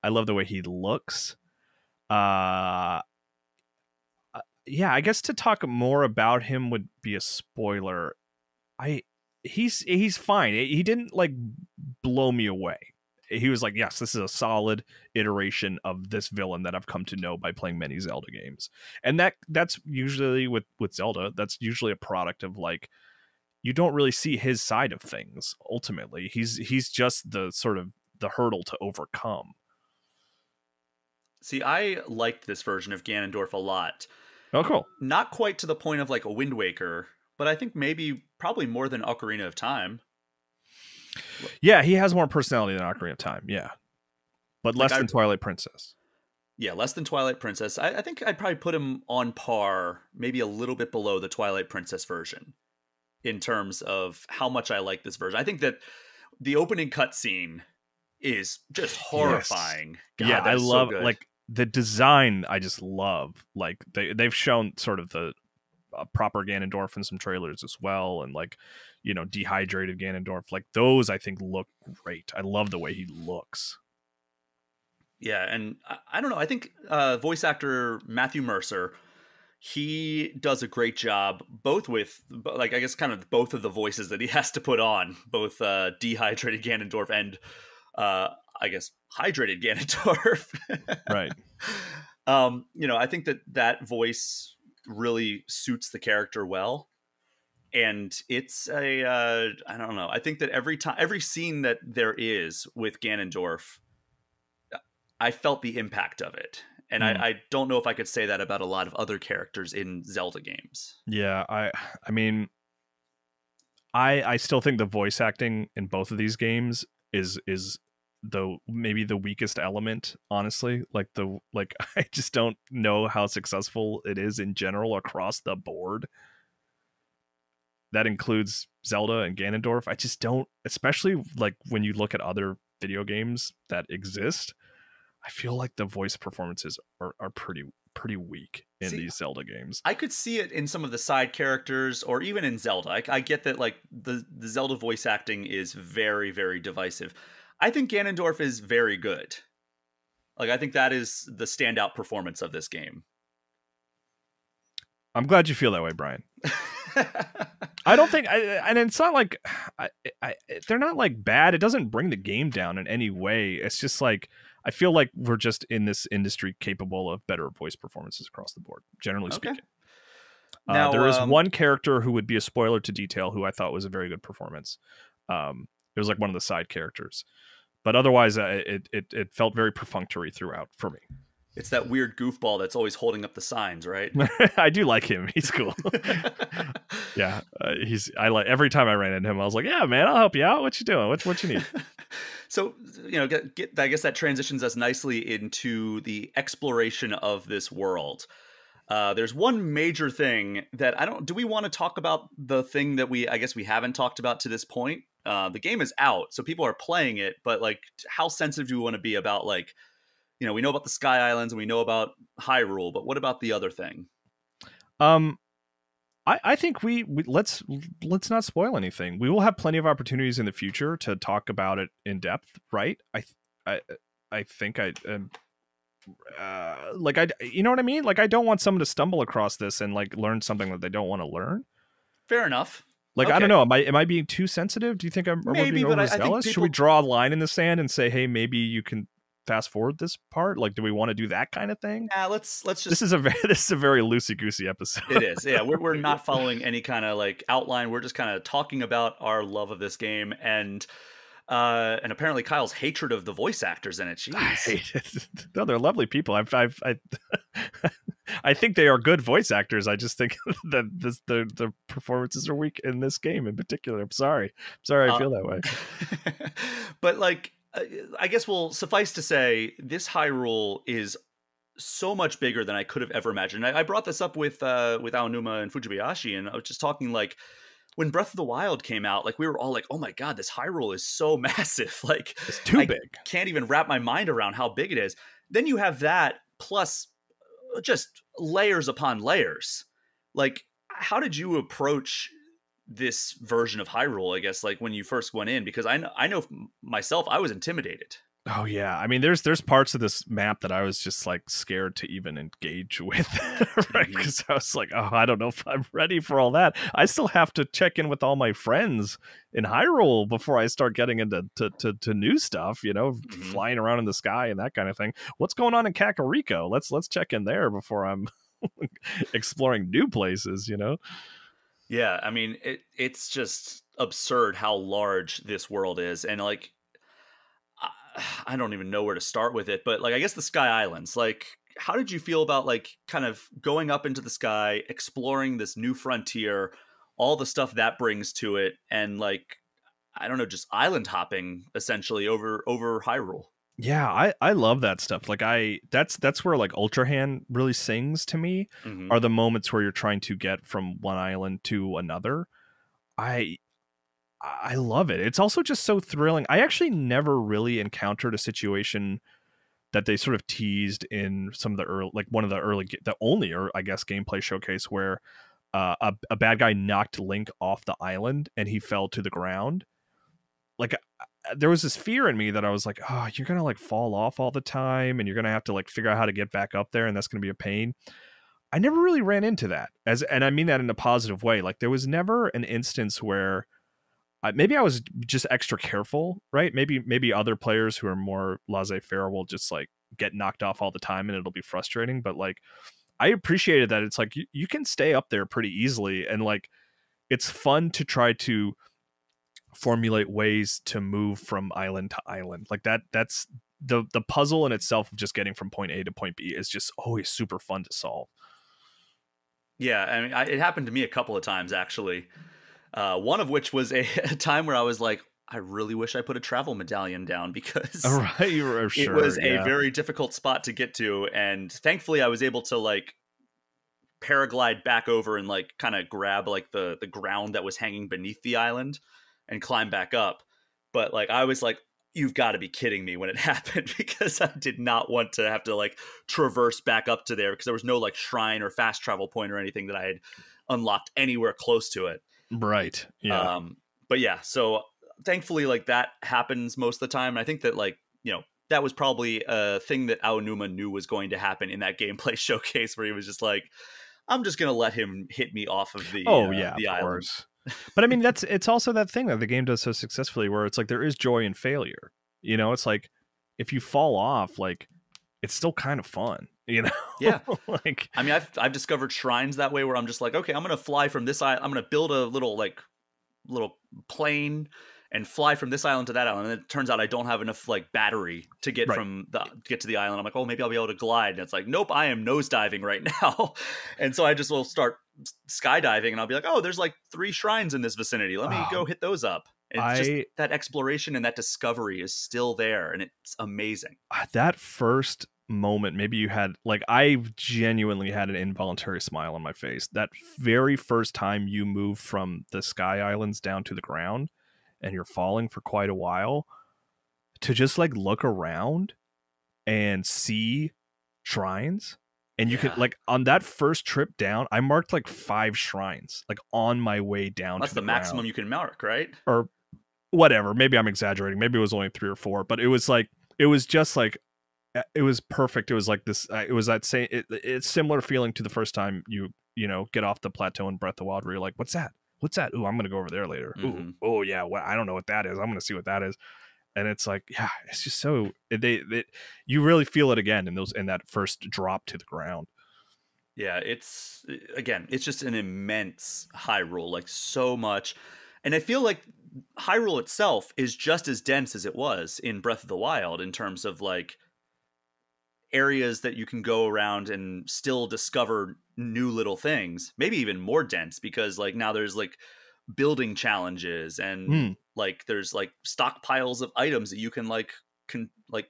I love the way he looks. Yeah, I guess to talk more about him would be a spoiler. He's fine. He didn't like blow me away. He was like, yes, this is a solid iteration of this villain that I've come to know by playing many Zelda games. And that's usually with Zelda, that's usually a product of like, you don't really see his side of things. Ultimately, he's just the sort of the hurdle to overcome. See, I liked this version of Ganondorf a lot. Oh, cool. Not quite to the point of like a Wind Waker, but I think probably more than Ocarina of Time. Yeah, he has more personality than Ocarina of Time, yeah. But less than Twilight Princess. Yeah, less than Twilight Princess. I think I'd probably put him on par, maybe a little bit below the Twilight Princess version in terms of how much I like this version. I think that the opening cutscene is just horrifying. Yes. God, yeah, I love like the design. I just love like they've shown sort of the proper Ganondorf in some trailers as well, and like, you know, dehydrated Ganondorf, like those I think look great. I love the way he looks. Yeah, and I don't know, I think voice actor Matthew Mercer, he does a great job both with like, I guess kind of both of the voices that he has to put on, both dehydrated Ganondorf and I guess hydrated Ganondorf. Right. You know, I think that voice really suits the character well, and it's I don't know, I think that every scene that there is with Ganondorf, I felt the impact of it, and I don't know if I could say that about a lot of other characters in Zelda games. Yeah, I mean, I still think the voice acting in both of these games is the maybe the weakest element, honestly. Like I just don't know how successful it is in general across the board. That includes Zelda and Ganondorf. I just don't, especially like when you look at other video games that exist, I feel like the voice performances are pretty weak in See, these Zelda games. I could see it in some of the side characters or even in Zelda. I get that like the Zelda voice acting is very, very divisive. I think Ganondorf is very good. Like I think that is the standout performance of this game. I'm glad you feel that way, Brian. I don't think, and it's not like they're not like bad. It doesn't bring the game down in any way. It's just like I feel like we're just in this industry capable of better voice performances across the board, generally speaking. Now, there is one character who would be a spoiler to detail who I thought was a very good performance. It was like one of the side characters, but otherwise, it felt very perfunctory throughout for me. It's that weird goofball that's always holding up the signs, right? I do like him. He's cool. Yeah, I like every time I ran into him, I was like, "Yeah, man, I'll help you out. What you doing? What you need?" So, I guess that transitions us nicely into the exploration of this world. There's one major thing that do we want to talk about the thing that I guess we haven't talked about to this point? The game is out, so people are playing it, but like, how sensitive do we want to be about like, we know about the Sky Islands and we know about Hyrule, but what about the other thing? I think we let's not spoil anything. We will have plenty of opportunities in the future to talk about it in depth, right? I think you know what I mean? Like I don't want someone to stumble across this and like learn something that they don't want to learn. Fair enough. Like, okay. I don't know. Am I being too sensitive? Do you think I'm being overzealous? Should we draw a line in the sand and say, hey, maybe you can fast forward this part? Like, do we want to do that kind of thing? Yeah, let's just. This is a very loosey goosey episode. It is. Yeah, we're not following any kind of like outline. We're just kind of talking about our love of this game and apparently Kyle's hatred of the voice actors in it. Jeez. I hate it. No, they're lovely people. I think they are good voice actors. I just think that the performances are weak in this game in particular. I'm sorry. I feel that way. But like, I guess we'll suffice to say this Hyrule is so much bigger than I could have ever imagined. I brought this up with Aonuma and Fujibayashi, and I was just talking like when Breath of the Wild came out, like we were all like, "Oh my god, this Hyrule is so massive! Like it's too big. Can't even wrap my mind around how big it is." Then you have that plus just layers upon layers. Like, how did you approach this version of Hyrule, I guess, like when you first went in? Because I know myself, I was intimidated. Oh yeah, I mean, there's parts of this map that I was just like scared to even engage with, right? Because I was like, oh, I don't know if I'm ready for all that. I still have to check in with all my friends in Hyrule before I start getting into to new stuff, flying around in the sky and that kind of thing. What's going on in Kakariko? Let's check in there before I'm exploring new places, Yeah, I mean, it's just absurd how large this world is, and like, I don't even know where to start with it, but like, I guess the Sky Islands, like, how did you feel about like kind of going up into the sky, exploring this new frontier, all the stuff that brings to it, and like, I don't know, just island hopping essentially over Hyrule? Yeah, I love that stuff. Like that's where like Ultra Hand really sings to me, are the moments where you're trying to get from one island to another. I love it. It's also just so thrilling. I actually never really encountered a situation that they sort of teased in some of the early, like one of the early, the only, or I guess, gameplay showcase where a bad guy knocked Link off the island and he fell to the ground. Like there was this fear in me that I was like, oh, you're gonna like fall off all the time and you're gonna have to like figure out how to get back up there and that's gonna be a pain. I never really ran into that, and I mean that in a positive way. Like there was never an instance where maybe I was just extra careful, right? Maybe other players who are more laissez-faire will just like get knocked off all the time and it'll be frustrating. But like, I appreciated that it's like you can stay up there pretty easily, and like it's fun to try to formulate ways to move from island to island. Like that's the puzzle in itself of just getting from point A to point B is just always super fun to solve. Yeah, I mean, it happened to me a couple of times actually. One of which was a time where I was like, I really wish I put a travel medallion down because All right, you were it sure, was a yeah. very difficult spot to get to. And thankfully, I was able to like paraglide back over and like kind of grab like the ground that was hanging beneath the island and climb back up. But like I was like, you've got to be kidding me when it happened because I did not want to have to like traverse back up to there because there was no like shrine or fast travel point or anything that I had unlocked anywhere close to it. Right. Yeah. But yeah, so thankfully like that happens most of the time. And I think that like, that was probably a thing that Aonuma knew was going to happen in that gameplay showcase where he was just like, I'm just gonna let him hit me off of Oh yeah, the of island. course. But I mean, it's also that thing that the game does so successfully, where it's like there is joy in failure. It's like if you fall off, like it's still kind of fun. Yeah, Like I mean, I've discovered shrines that way where I'm just like, okay, I'm gonna fly from this island. I'm gonna build a little plane and fly from this island to that island. And it turns out I don't have enough like battery to get Right. get to the island. I'm like, oh, maybe I'll be able to glide. And it's like, nope, I am nosediving right now. And so I just will start skydiving and I'll be like, oh, there's like 3 shrines in this vicinity. Let me go hit those up. And it's just that exploration and that discovery is still there. And it's amazing. That first moment, maybe you had like, I genuinely had an involuntary smile on my face. That very first time you move from the sky islands down to the ground and you're falling for quite a while, to just like look around and see shrines. And you can like on that first trip down, I marked like 5 shrines like on my way down. That's to the maximum ground. you can mark, right? Or whatever. Maybe I'm exaggerating. Maybe it was only 3 or 4, but it was just like, it was perfect. It was like this. It was that same. It's similar feeling to the first time you get off the plateau in Breath of the Wild, where you're like, "What's that? What's that? Ooh, I'm gonna go over there later. Mm-hmm. Ooh, oh yeah. Well, I don't know what that is. I'm gonna see what that is." And it's like, yeah, it's just so you really feel it again in that first drop to the ground. Yeah, it's just an immense Hyrule, like so much. And I feel like Hyrule itself is just as dense as it was in Breath of the Wild in terms of like areas that you can go around and still discover new little things, maybe even more dense because like now there's like building challenges and like there's like stockpiles of items that you can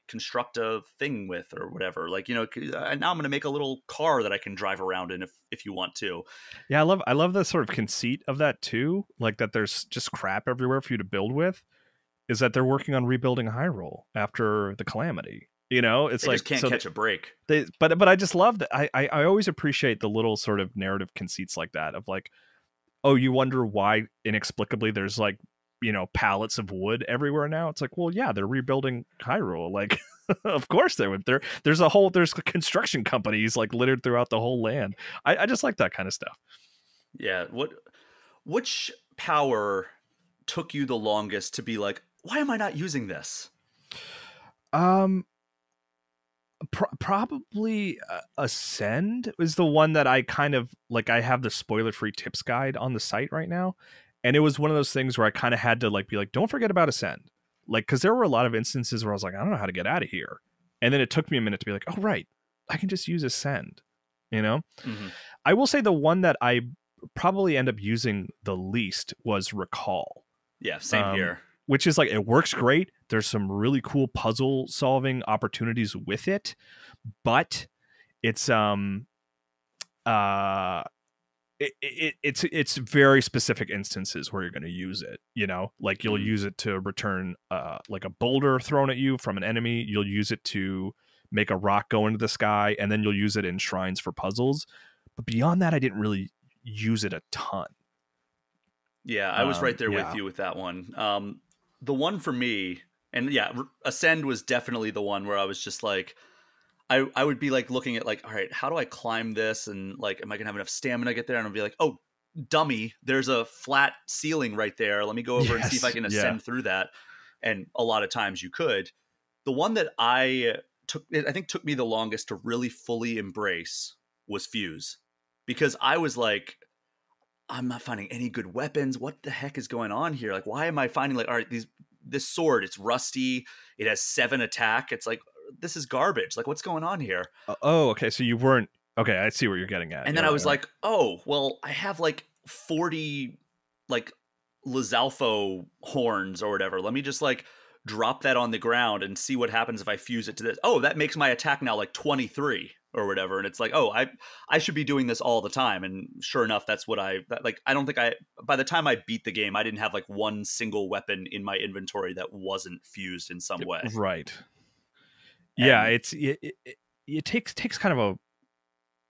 construct a thing with or whatever. Like, now I'm going to make a little car that I can drive around in if you want to. Yeah, I love the sort of conceit of that too. Like that there's just crap everywhere for you to build with. Is that they're working on rebuilding Hyrule after the calamity. It's they like just can't catch a break. But I just love that. I always appreciate the little sort of narrative conceits like that of like, oh, you wonder why inexplicably there's like, pallets of wood everywhere now. It's like, well, yeah, they're rebuilding Hyrule. Like, of course they would. There's construction companies like littered throughout the whole land. I just like that kind of stuff. Yeah. Which power took you the longest to be like, why am I not using this? Probably Ascend is the one that I kind of like. I have the spoiler-free tips guide on the site right now, and it was one of those things where I kind of had to like be like, don't forget about Ascend, like because there were a lot of instances where I was like, I don't know how to get out of here, and then it took me a minute to be like, oh right, I can just use Ascend. Mm-hmm. I will say the one that I probably end up using the least was Recall. Yeah, same here. Which is like, it works great. There's some really cool puzzle solving opportunities with it, but it's it's very specific instances where you're going to use it. Like you'll use it to return like a boulder thrown at you from an enemy. You'll use it to make a rock go into the sky, and then you'll use it in shrines for puzzles. But beyond that, I didn't really use it a ton. Yeah, I was right there with you with that one. The one for me, and yeah, Ascend was definitely the one where I was just like, I would be like looking at like, all right, how do I climb this? And like, am I gonna have enough stamina to get there? And I'll be like, oh, dummy, there's a flat ceiling right there. Let me go over and see if I can ascend through that. And a lot of times you could. The one that I think took me the longest to really fully embrace was Fuse, because I was like, I'm not finding any good weapons. What the heck is going on here? Like, why am I finding like, all right, this sword, it's rusty. It has 7 attack. It's like, this is garbage. Like, what's going on here? Oh, okay. So you weren't, okay. I see what you're getting at. And then I was like, oh, well, I have like 40 like Lizalfo horns or whatever. Let me just like drop that on the ground and see what happens if I fuse it to this. Oh, that makes my attack now like 23 or whatever. And it's like, oh, I should be doing this all the time. And sure enough, that's what like. I don't think by the time I beat the game, I didn't have like one single weapon in my inventory that wasn't fused in some way. Right. And yeah, it takes kind of a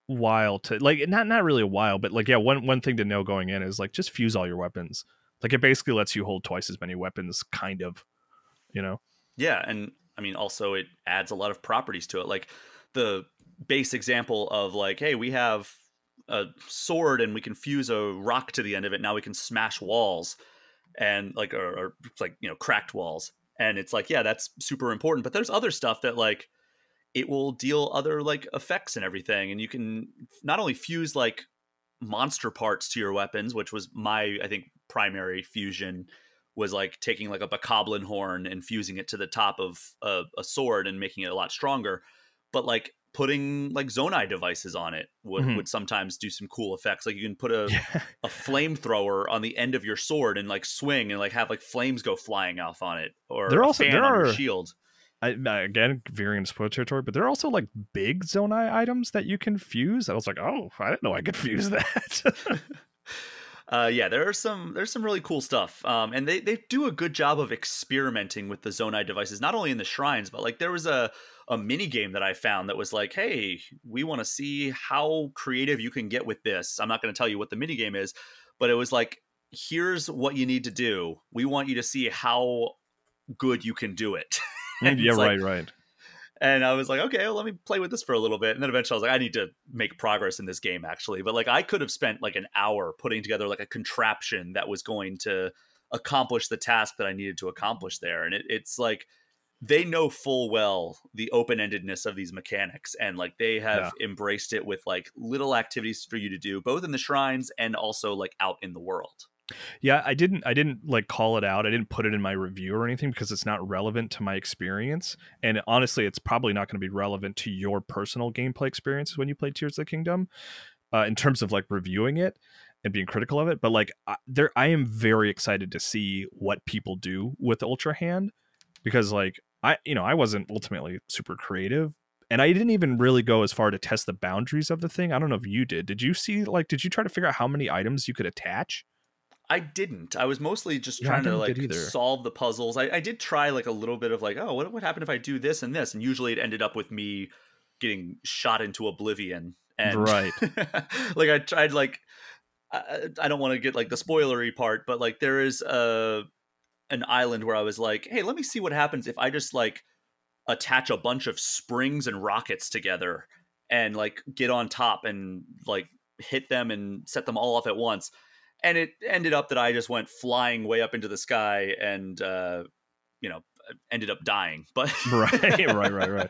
while to like, not really a while, but like, yeah, one thing to know going in is like just fuse all your weapons. Like it basically lets you hold twice as many weapons, kind of, you know. Yeah, and I mean also it adds a lot of properties to it. Like the base example of like, hey, we have a sword and we can fuse a rock to the end of it. Now we can smash walls and like or like, you know, cracked walls. And it's like, yeah, that's super important. But there's other stuff that like it will deal other like effects and everything. And you can not only fuse like monster parts to your weapons, which was my, I think, primary fusion, was like taking like a bokoblin horn and fusing it to the top of a sword and making it a lot stronger. But like putting like Zonai devices on it would sometimes do some cool effects. Like you can put a flamethrower on the end of your sword and like swing and like have like flames go flying off on it, or a fan on your shield. Again, veering into spoiler territory, but there are also like big Zonai items that you can fuse. I was like, oh, I didn't know I could fuse that. Yeah, there's some really cool stuff, and they do a good job of experimenting with the Zonai devices, not only in the shrines, but like there was a mini game that I found that was like, hey, we want to see how creative you can get with this. I'm not going to tell you what the mini game is, but it was like, here's what you need to do. We want you to see how good you can do it. Yeah, like, right. And I was like, okay, well, let me play with this for a little bit. And then eventually I was like, I need to make progress in this game, actually. But like, I could have spent like an hour putting together like a contraption that was going to accomplish the task that I needed to accomplish there. And it's like, they know full well the open-endedness of these mechanics. And like, they have embraced it with like little activities for you to do, both in the shrines and also like out in the world. Yeah, I didn't like call it out. I didn't put it in my review or anything because it's not relevant to my experience. And honestly, it's probably not going to be relevant to your personal gameplay experiences when you play Tears of the Kingdom, in terms of like reviewing it and being critical of it. But like, I am very excited to see what people do with Ultra Hand, because like I wasn't ultimately super creative. And I didn't even really go as far to test the boundaries of the thing. I don't know if you did. Did you try to figure out how many items you could attach? I didn't. I was mostly just trying to like solve the puzzles. I did try like a little bit of like, oh, what would happen if I do this and this? And usually it ended up with me getting shot into oblivion. And right. like I tried like, I don't want to get like the spoilery part, but like there is an island where I was like, hey, let me see what happens if I just like attach a bunch of springs and rockets together and like get on top and like hit them and set them all off at once. And it ended up that I just went flying way up into the sky and, ended up dying. But right.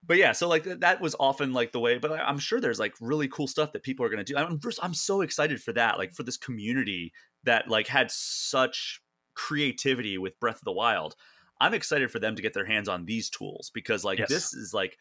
But yeah, so like that was often like the way. But I'm sure there's like really cool stuff that people are going to do. I'm so excited for that, like for this community that like had such creativity with Breath of the Wild. I'm excited for them to get their hands on these tools, because like this is like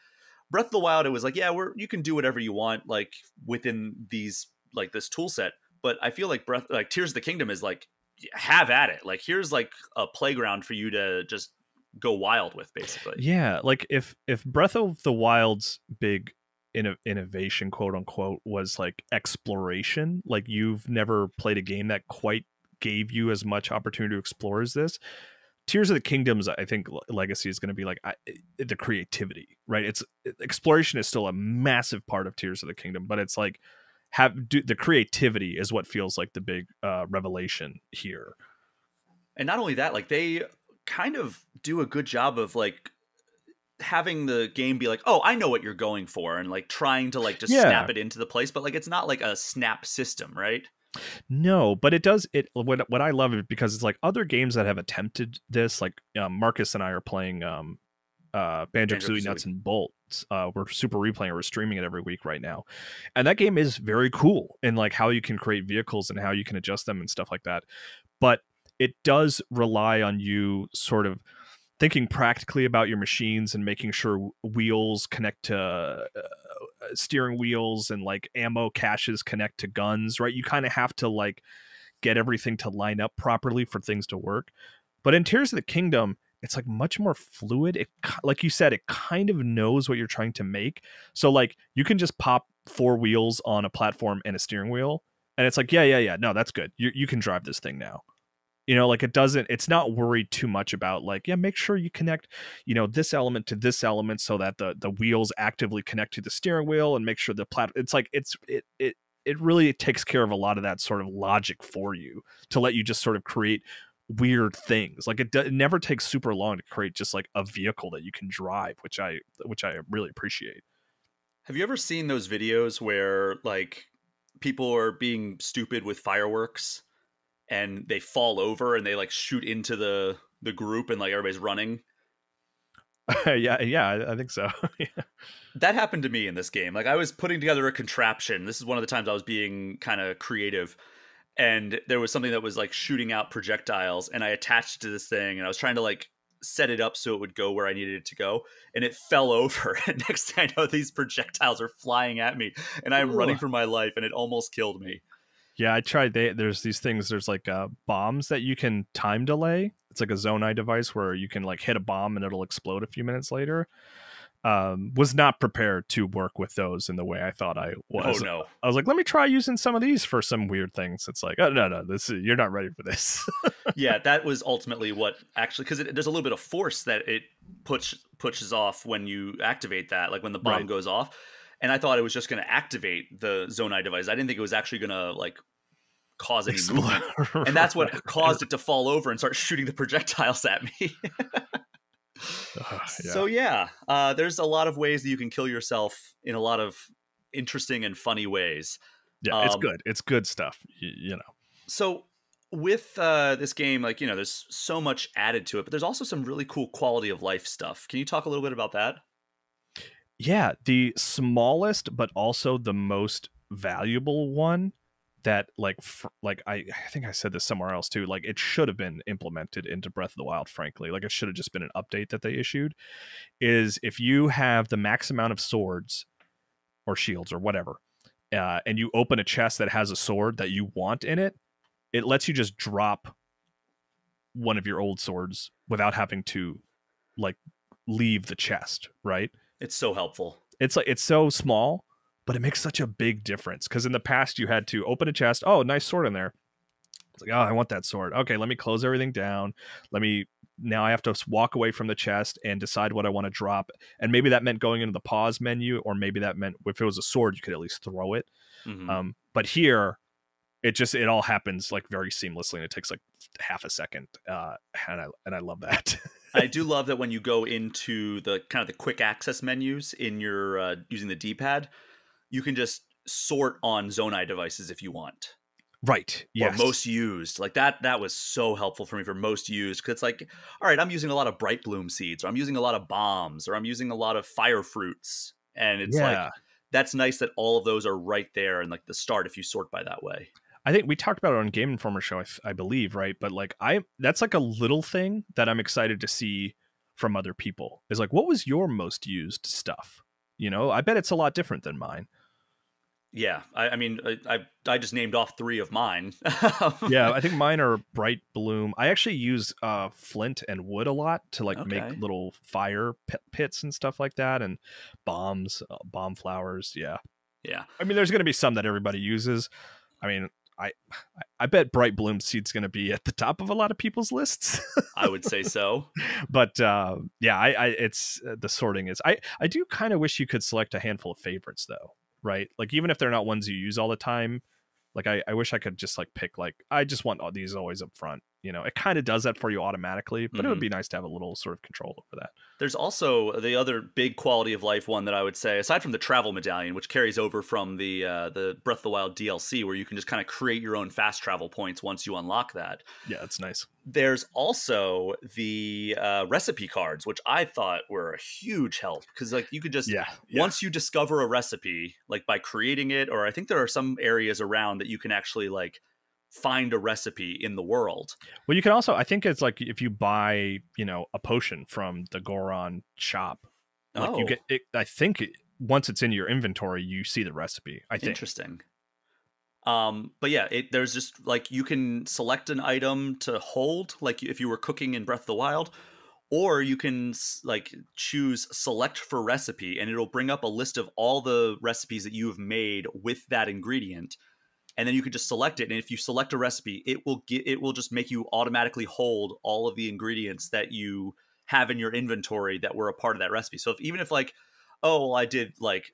Breath of the Wild. It was like, yeah, you can do whatever you want like within these like this tool set. But I feel like Tears of the Kingdom is like, have at it. Like, here's like a playground for you to just go wild with, basically. Yeah, like if Breath of the Wild's big innovation, quote unquote, was like exploration, like you've never played a game that quite gave you as much opportunity to explore as this. Tears of the Kingdom's, I think, legacy is going to be like the creativity, right? Exploration is still a massive part of Tears of the Kingdom, but it's like the creativity is what feels like the big revelation here. And not only that, like they kind of do a good job of like having the game be like, oh, I know what you're going for, and like trying to like just snap it into the place, but like it's not like a snap system, right? No, but it does it. What I love it because it's like other games that have attempted this, like Marcus and I are playing Banjo-Kazooie Nuts and Bolts. We're super replaying. We're streaming it every week right now, and that game is very cool in like how you can create vehicles and how you can adjust them and stuff like that. But it does rely on you sort of thinking practically about your machines and making sure wheels connect to steering wheels and like ammo caches connect to guns, right? You kind of have to like get everything to line up properly for things to work. But in Tears of the Kingdom, it's like much more fluid. It, like you said, it kind of knows what you're trying to make. So like you can just pop 4 wheels on a platform and a steering wheel, and it's like, yeah, no, that's good. You can drive this thing now. You know, like it's not worried too much about like, yeah, make sure you connect, you know, this element to this element so that the wheels actively connect to the steering wheel, and make sure it's like it really takes care of a lot of that sort of logic for you to let you just sort of create weird things. Like it never takes super long to create just like a vehicle that you can drive, which I really appreciate. Have you ever seen those videos where like people are being stupid with fireworks and they fall over and they like shoot into the group and like everybody's running? yeah, I think so. Yeah. That happened to me in this game. Like I was putting together a contraption. This is one of the times I was being kind of creative, and there was something that was like shooting out projectiles, and I attached it to this thing, and I was trying to like set it up so it would go where I needed it to go, and it fell over. And next thing I know, these projectiles are flying at me, and I'm running for my life, and it almost killed me. Yeah, I tried. There's these things. There's like bombs that you can time delay. It's like a Zonai device where you can like hit a bomb and it'll explode a few minutes later. Was not prepared to work with those in the way I thought I was. Oh no! I was like, let me try using some of these for some weird things. It's like, oh no, you're not ready for this. Yeah, that was ultimately what actually, because there's a little bit of force that it pushes off when you activate that, like when the bomb goes off. And I thought it was just going to activate the Zonai device. I didn't think it was actually going to like cause any movement. And that's what caused it to fall over and start shooting the projectiles at me. Yeah. So there's a lot of ways that you can kill yourself in a lot of interesting and funny ways. Yeah, it's good. It's good stuff, you know. So with this game, like, you know, there's so much added to it, but there's also some really cool quality of life stuff. Can you talk a little bit about that? Yeah, the smallest but also the most valuable one that like I think I said this somewhere else too, like it should have been implemented into Breath of the Wild, frankly. Like it should have just been an update that they issued, is if you have the max amount of swords or shields or whatever, and you open a chest that has a sword that you want in it, it lets you just drop one of your old swords without having to like leave the chest, right? It's so helpful. It's like, it's so small, but it makes such a big difference. Because in the past, you had to open a chest. Oh, nice sword in there. It's like, oh, I want that sword. Okay, let me close everything down. Now I have to walk away from the chest and decide what I want to drop. And maybe that meant going into the pause menu, or maybe that meant if it was a sword, you could at least throw it. Mm-hmm. But here, it all happens like very seamlessly, and it takes like half a second. And I love that. I do love that when you go into the kind of the quick access menus in your using the D-pad, you can just sort on Zonai devices if you want. Right. Yes. Or most used. Like that was so helpful for me for most used, because it's like, all right, I'm using a lot of bright bloom seeds, or I'm using a lot of bombs, or I'm using a lot of fire fruits. And it's like, that's nice that all of those are right there and like the start if you sort by that way. I think we talked about it on Game Informer show, I believe, right? But like that's like a little thing that I'm excited to see from other people, is like, what was your most used stuff? You know, I bet it's a lot different than mine. Yeah, I mean, I just named off 3 of mine. Yeah, I think mine are bright bloom. I actually use flint and wood a lot to like make little fire pits and stuff like that, and bombs, bomb flowers. Yeah. I mean, there's going to be some that everybody uses. I mean, I bet bright bloom seed's going to be at the top of a lot of people's lists. I would say so. But it's the sorting is. I do kind of wish you could select a handful of favorites though. Right, like even if they're not ones you use all the time, like I wish I could just like pick, like I just want all these always up front. You know, it kind of does that for you automatically, but it would be nice to have a little sort of control over that. There's also the other big quality of life one that I would say, aside from the travel medallion, which carries over from the Breath of the Wild DLC, where you can just kind of create your own fast travel points once you unlock that. Yeah, that's nice. There's also the recipe cards, which I thought were a huge help, because like you could just once you discover a recipe, like by creating it, or I think there are some areas around that you can actually like find a recipe in the world. Well, you can also, I think it's like if you buy, you know, a potion from the Goron shop, like you get it, I think once it's in your inventory, you see the recipe. I think. Interesting. But yeah, there's just like you can select an item to hold, like if you were cooking in Breath of the Wild, or you can like choose select for recipe, and it'll bring up a list of all the recipes that you have made with that ingredient, and then you can just select it. And if you select a recipe, it will just make you automatically hold all of the ingredients that you have in your inventory that were a part of that recipe. So even if like, oh, well, I did like,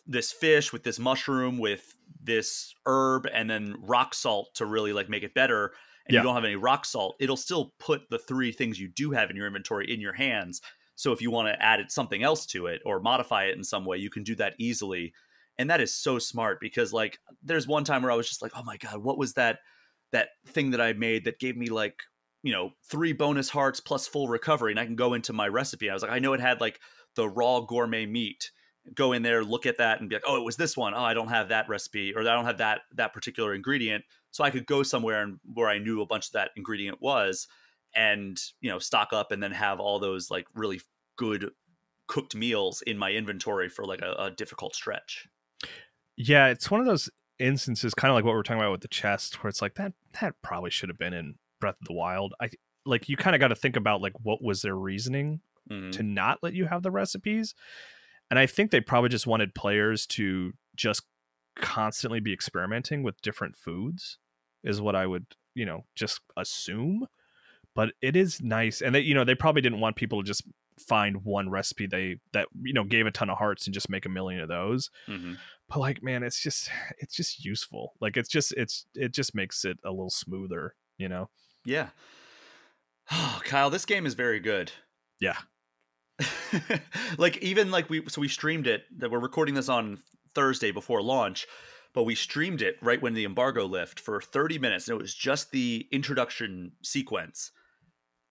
this fish with this mushroom with this herb and then rock salt to really like make it better, and you Yeah. don't have any rock salt, it'll still put the three things you do have in your inventory in your hands. So if you want to add something else to it or modify it in some way, you can do that easily. And that is so smart, because like there's one time where I was just like, oh my God, what was that thing that I made that gave me like, 3 bonus hearts plus full recovery? And I can go into my recipe. I was like, I know it had like the raw gourmet meat. Go in there, look at that, and be like, oh, it was this one. Oh, I don't have that recipe, or I don't have that particular ingredient. So I could go somewhere and where I knew a bunch of that ingredient was, and stock up, and then have all those like really good cooked meals in my inventory for like a difficult stretch. Yeah, it's one of those instances, kind of like what we're talking about with the chest, where it's like that probably should have been in Breath of the Wild. I like you kind of got to think about like what was their reasoning to not let you have the recipes. And I think they probably just wanted players to just constantly be experimenting with different foods, is what I would, just assume. But it is nice. And they probably didn't want people to just find one recipe that gave a ton of hearts and just make a million of those. Mm-hmm. But like, man, it's just useful. Like it just makes it a little smoother, Yeah. Oh, Kyle, this game is very good. Yeah. Like even like we streamed it, that we're recording this on Thursday before launch, but we streamed it right when the embargo lifted for 30 minutes, and it was just the introduction sequence.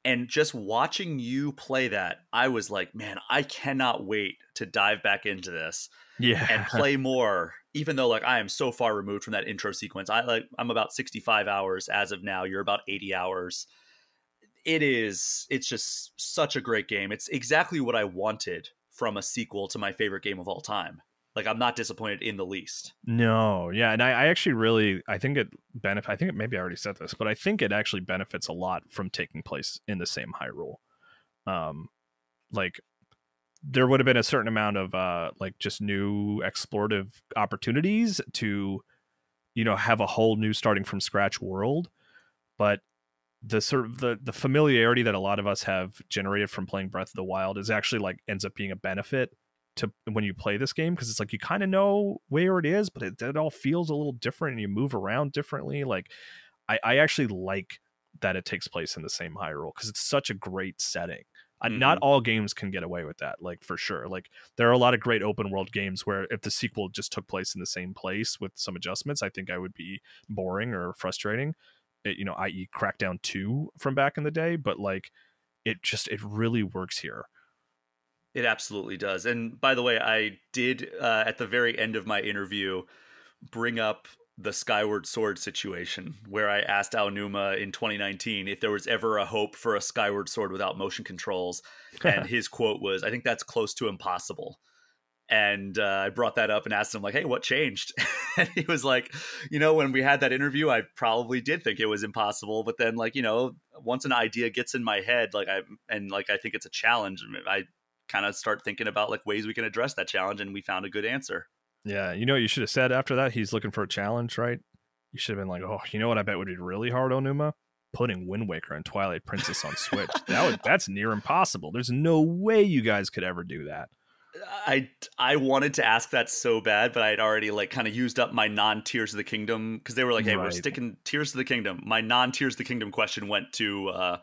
And just watching you play that, I was like, man, I cannot wait to dive back into this and play more, even though like I am so far removed from that intro sequence. I'm about 65 hours as of now. You're about 80 hours. It's just such a great game. It's exactly what I wanted from a sequel to my favorite game of all time. Like, I'm not disappointed in the least. No, yeah, and I actually really, I think maybe I already said this, but I think it actually benefits a lot from taking place in the same Hyrule. Like there would have been a certain amount of like just new explorative opportunities to, have a whole new starting from scratch world, but the sort of the familiarity that a lot of us have generated from playing Breath of the Wild is actually like ends up being a benefit to when you play this game, because it's like you kind of know where it is, but it all feels a little different, and you move around differently. Like I actually like that it takes place in the same Hyrule, because it's such a great setting. Not all games can get away with that, like for sure. Like there are a lot of great open world games where if the sequel just took place in the same place with some adjustments, I think I would be boring or frustrating. I.e. Crackdown 2 from back in the day, but like it really works here. It absolutely does. And by the way, I did at the very end of my interview bring up the Skyward Sword situation, where I asked Aonuma in 2019 if there was ever a hope for a Skyward Sword without motion controls, and his quote was, "I think that's close to impossible." And I brought that up and asked him, like, hey, what changed? And he was like, when we had that interview, I probably did think it was impossible. But then, like, once an idea gets in my head, I think it's a challenge, I kind of start thinking about like ways we can address that challenge. And we found a good answer. Yeah. You should have said after that, he's looking for a challenge, right? You should have been like, oh, you know what I bet would be really hard, Onuma? Putting Wind Waker and Twilight Princess on Switch. That's near impossible. There's no way you guys could ever do that. I wanted to ask that so bad, but I had already like kind of used up my non-Tears of the Kingdom, because they were like, hey, we're sticking Tears of the Kingdom. My non-Tears of the Kingdom question went to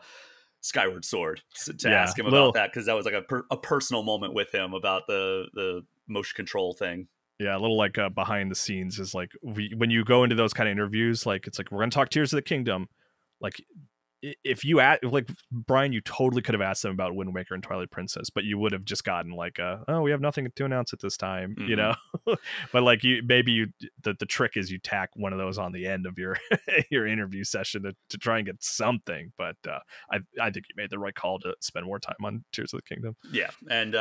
Skyward Sword to ask him about that, because that was like a personal moment with him about the motion control thing. Yeah, a little like behind the scenes is like when you go into those kind of interviews, like it's like, we're gonna talk Tears of the Kingdom. Like if you like Brian, you totally could have asked them about Wind Waker and Twilight Princess, but you would have just gotten like oh, we have nothing to announce at this time, but like the trick is you tack one of those on the end of your your interview session to try and get something. But I think you made the right call to spend more time on Tears of the Kingdom. Yeah. And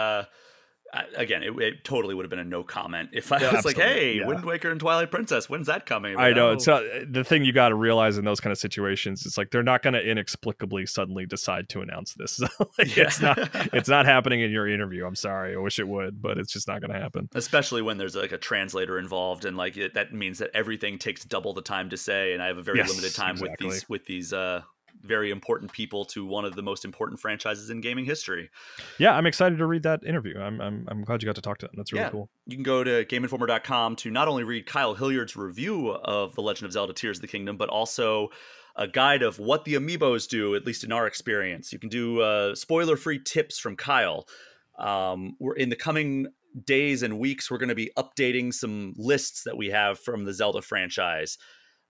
Again, it totally would have been a no comment if I Yeah, was like, absolutely. "Hey, Yeah. Wind Waker and Twilight Princess, when's that coming?" I Like, know. oh, It's the thing you got to realize in those kind of situations. It's like they're not going to inexplicably suddenly decide to announce this. So, like, yeah. it's not happening in your interview. I'm sorry. I wish it would, but it's just not going to happen. Especially when there's like a translator involved, and like that means that everything takes double the time to say. And I have a very limited Yes, time exactly. with these very important people to one of the most important franchises in gaming history. Yeah, I'm excited to read that interview. I'm glad you got to talk to them. That's really Yeah, cool. you can go to GameInformer.com to not only read Kyle Hilliard's review of The Legend of Zelda Tears of the Kingdom, but also a guide of what the amiibos do, at least in our experience. You can do spoiler-free tips from Kyle. We're in the coming days and weeks, we're going to be updating some lists that we have from the Zelda franchise.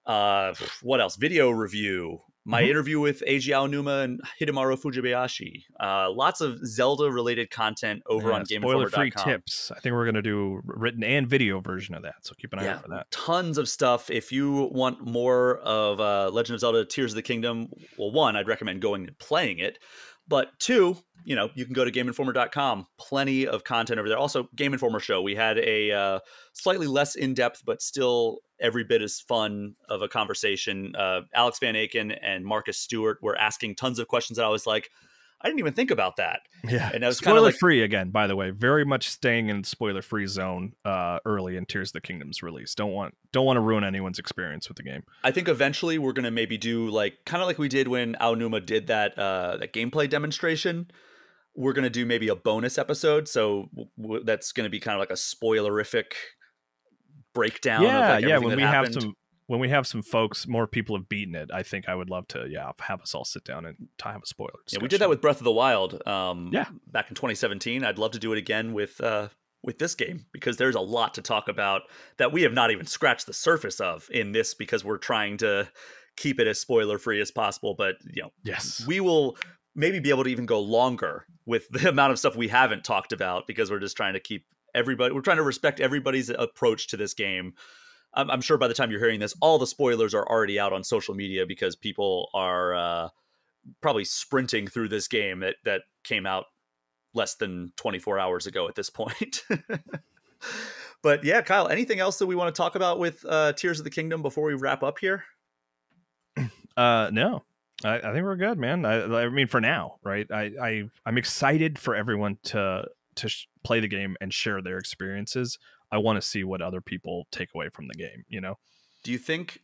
What else? Video review. My interview with Eiji Aonuma and Hidemaru Fujibayashi. Lots of Zelda-related content over on Spoiler-free GameInformer.com. tips. I think we're going to do written and video version of that, so keep an eye out for that. Tons of stuff. If you want more of Legend of Zelda Tears of the Kingdom, well, one, I'd recommend going and playing it. But two, you can go to GameInformer.com. Plenty of content over there. Also, Game Informer Show. We had a slightly less in-depth, but still every bit as fun of a conversation. Alex Van Aken and Marcus Stewart were asking tons of questions that I was like, I didn't even think about that. Yeah, and that was spoiler like, free again. By the way, very much staying in spoiler free zone early in Tears of the Kingdom's release. Don't want to ruin anyone's experience with the game. I think eventually we're gonna maybe do kind of like we did when Aonuma did that gameplay demonstration. We're gonna do maybe a bonus episode, so that's gonna be kind of like a spoilerific breakdown. Yeah. When we have some folks, more people have beaten it. I think I would love to, have us all sit down and have a spoiler discussion. Yeah, we did that with Breath of the Wild. Back in 2017. I'd love to do it again with this game, because there's a lot to talk about that we have not even scratched the surface of in this, because we're trying to keep it as spoiler free as possible. But yes, we will maybe be able to even go longer with the amount of stuff we haven't talked about, because we're just trying to keep we're trying to respect everybody's approach to this game. I'm sure by the time you're hearing this, all the spoilers are already out on social media, because people are probably sprinting through this game that came out less than 24 hours ago at this point. But yeah, Kyle, anything else that we want to talk about with Tears of the Kingdom before we wrap up here? No. I think we're good, man. I mean, for now, right? I'm excited for everyone to play the game and share their experiences. I want to see what other people take away from the game, Do you think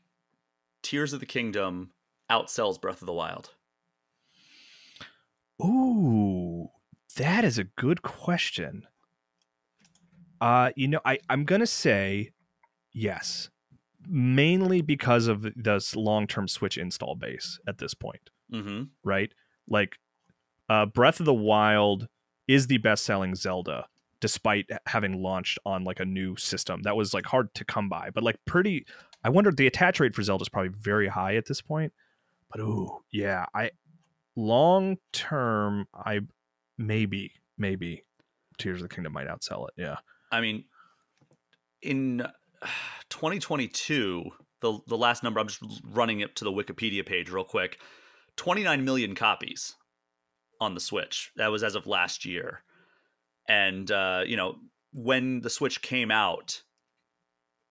Tears of the Kingdom outsells Breath of the Wild? Ooh, that is a good question. I'm going to say yes, mainly because of this long-term Switch install base at this point, right? Like, Breath of the Wild is the best-selling Zelda, despite having launched on like a new system that was like hard to come by, but like I wondered, the attach rate for Zelda is probably very high at this point. But long term, I maybe Tears of the Kingdom might outsell it. Yeah, I mean, in 2022, the last number, I'm just running it to the Wikipedia page real quick, 29 million copies on the Switch. That was as of last year. And, when the Switch came out,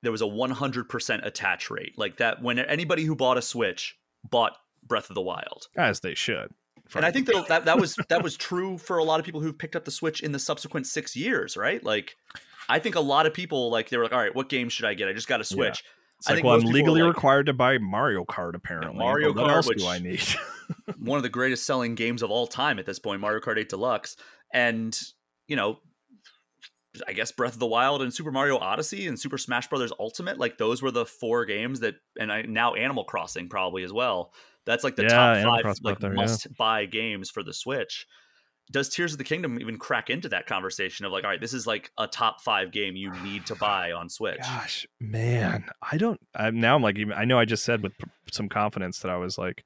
there was a 100% attach rate. Like that, when anybody who bought a Switch bought Breath of the Wild. As they should. And I think that was true for a lot of people who've picked up the Switch in the subsequent 6 years, right? Like, I think a lot of people, they were like, all right, what game should I get? I just got a Switch. Yeah. It's like, well, I'm legally required to buy Mario Kart, apparently. Mario Kart, what else do I need? One of the greatest selling games of all time at this point, Mario Kart 8 Deluxe. And, I guess Breath of the Wild and Super Mario Odyssey and Super Smash Bros. Ultimate, like those were the 4 games that, and now Animal Crossing probably as well. That's like the top 5 must-buy games for the Switch. Does Tears of the Kingdom even crack into that conversation of like, all right, this is like a top 5 game you need to buy on Switch? Gosh, man, now I'm like, I know I just said with some confidence that I was like,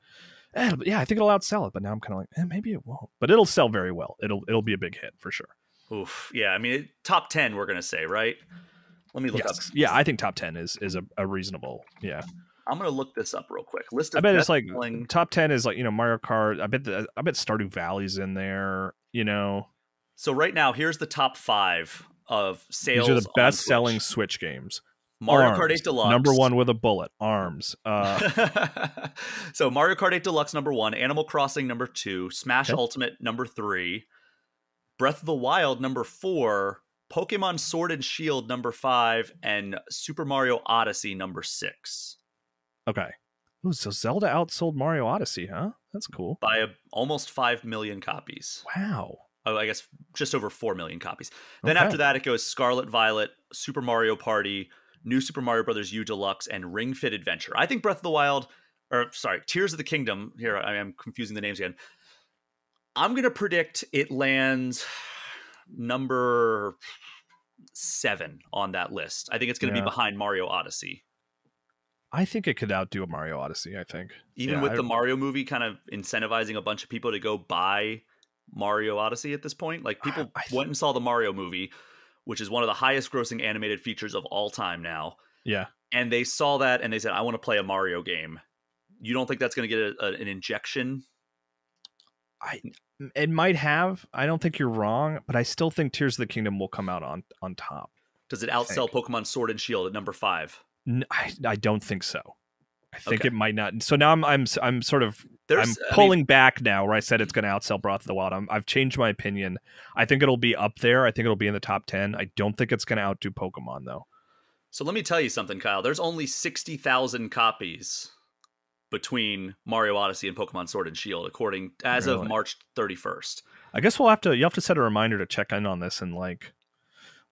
I think it'll outsell it, but now I'm kind of like, maybe it won't, but it'll sell very well. It'll be a big hit for sure. Oof. Yeah, I mean, top 10, we're going to say, right? Let me look up. Yeah, I think top 10 is a reasonable, yeah. I'm going to look this up real quick. I bet it's like top 10 is like, Mario Kart. I bet Stardew Valley's in there, So right now, here's the top 5 of These are the sales on best-selling Switch. Switch games. Mario Kart 8 Arms, number Deluxe. 1 with a bullet. Arms. So Mario Kart 8 Deluxe number 1, Animal Crossing number 2, Smash Okay. Ultimate number 3, Breath of the Wild number 4, Pokemon Sword and Shield number 5, and Super Mario Odyssey number 6. Okay. Ooh, so Zelda outsold Mario Odyssey, huh? That's cool. By almost 5 million copies. Wow. Oh, I guess just over 4 million copies. Then Okay. after that, it goes Scarlet Violet, Super Mario Party, New Super Mario Bros. U Deluxe, and Ring Fit Adventure. I think Breath of the Wild, Tears of the Kingdom, here I am confusing the names again. I'm going to predict it lands number 7 on that list. I think it's going to be behind Mario Odyssey. I think it could outdo a Mario Odyssey, I think. Even with the Mario movie kind of incentivizing a bunch of people to go buy Mario Odyssey at this point. Like, people went and saw the Mario movie, which is one of the highest grossing animated features of all time now. Yeah. And they saw that and they said, I want to play a Mario game. You don't think that's going to get an injection? It might have. I don't think you're wrong, but I still think Tears of the Kingdom will come out on top. Does it outsell Pokemon Sword and Shield at number 5? I don't think so. I think it might not. So now I'm sort of I'm pulling back now where I said it's going to outsell Breath of the Wild. I've changed my opinion. I think it'll be up there. I think it'll be in the top 10. I don't think it's going to outdo Pokemon though. So let me tell you something, Kyle. There's only 60,000 copies between Mario Odyssey and Pokemon Sword and Shield, as of March 31st. I guess you'll have to set a reminder to check in on this in like,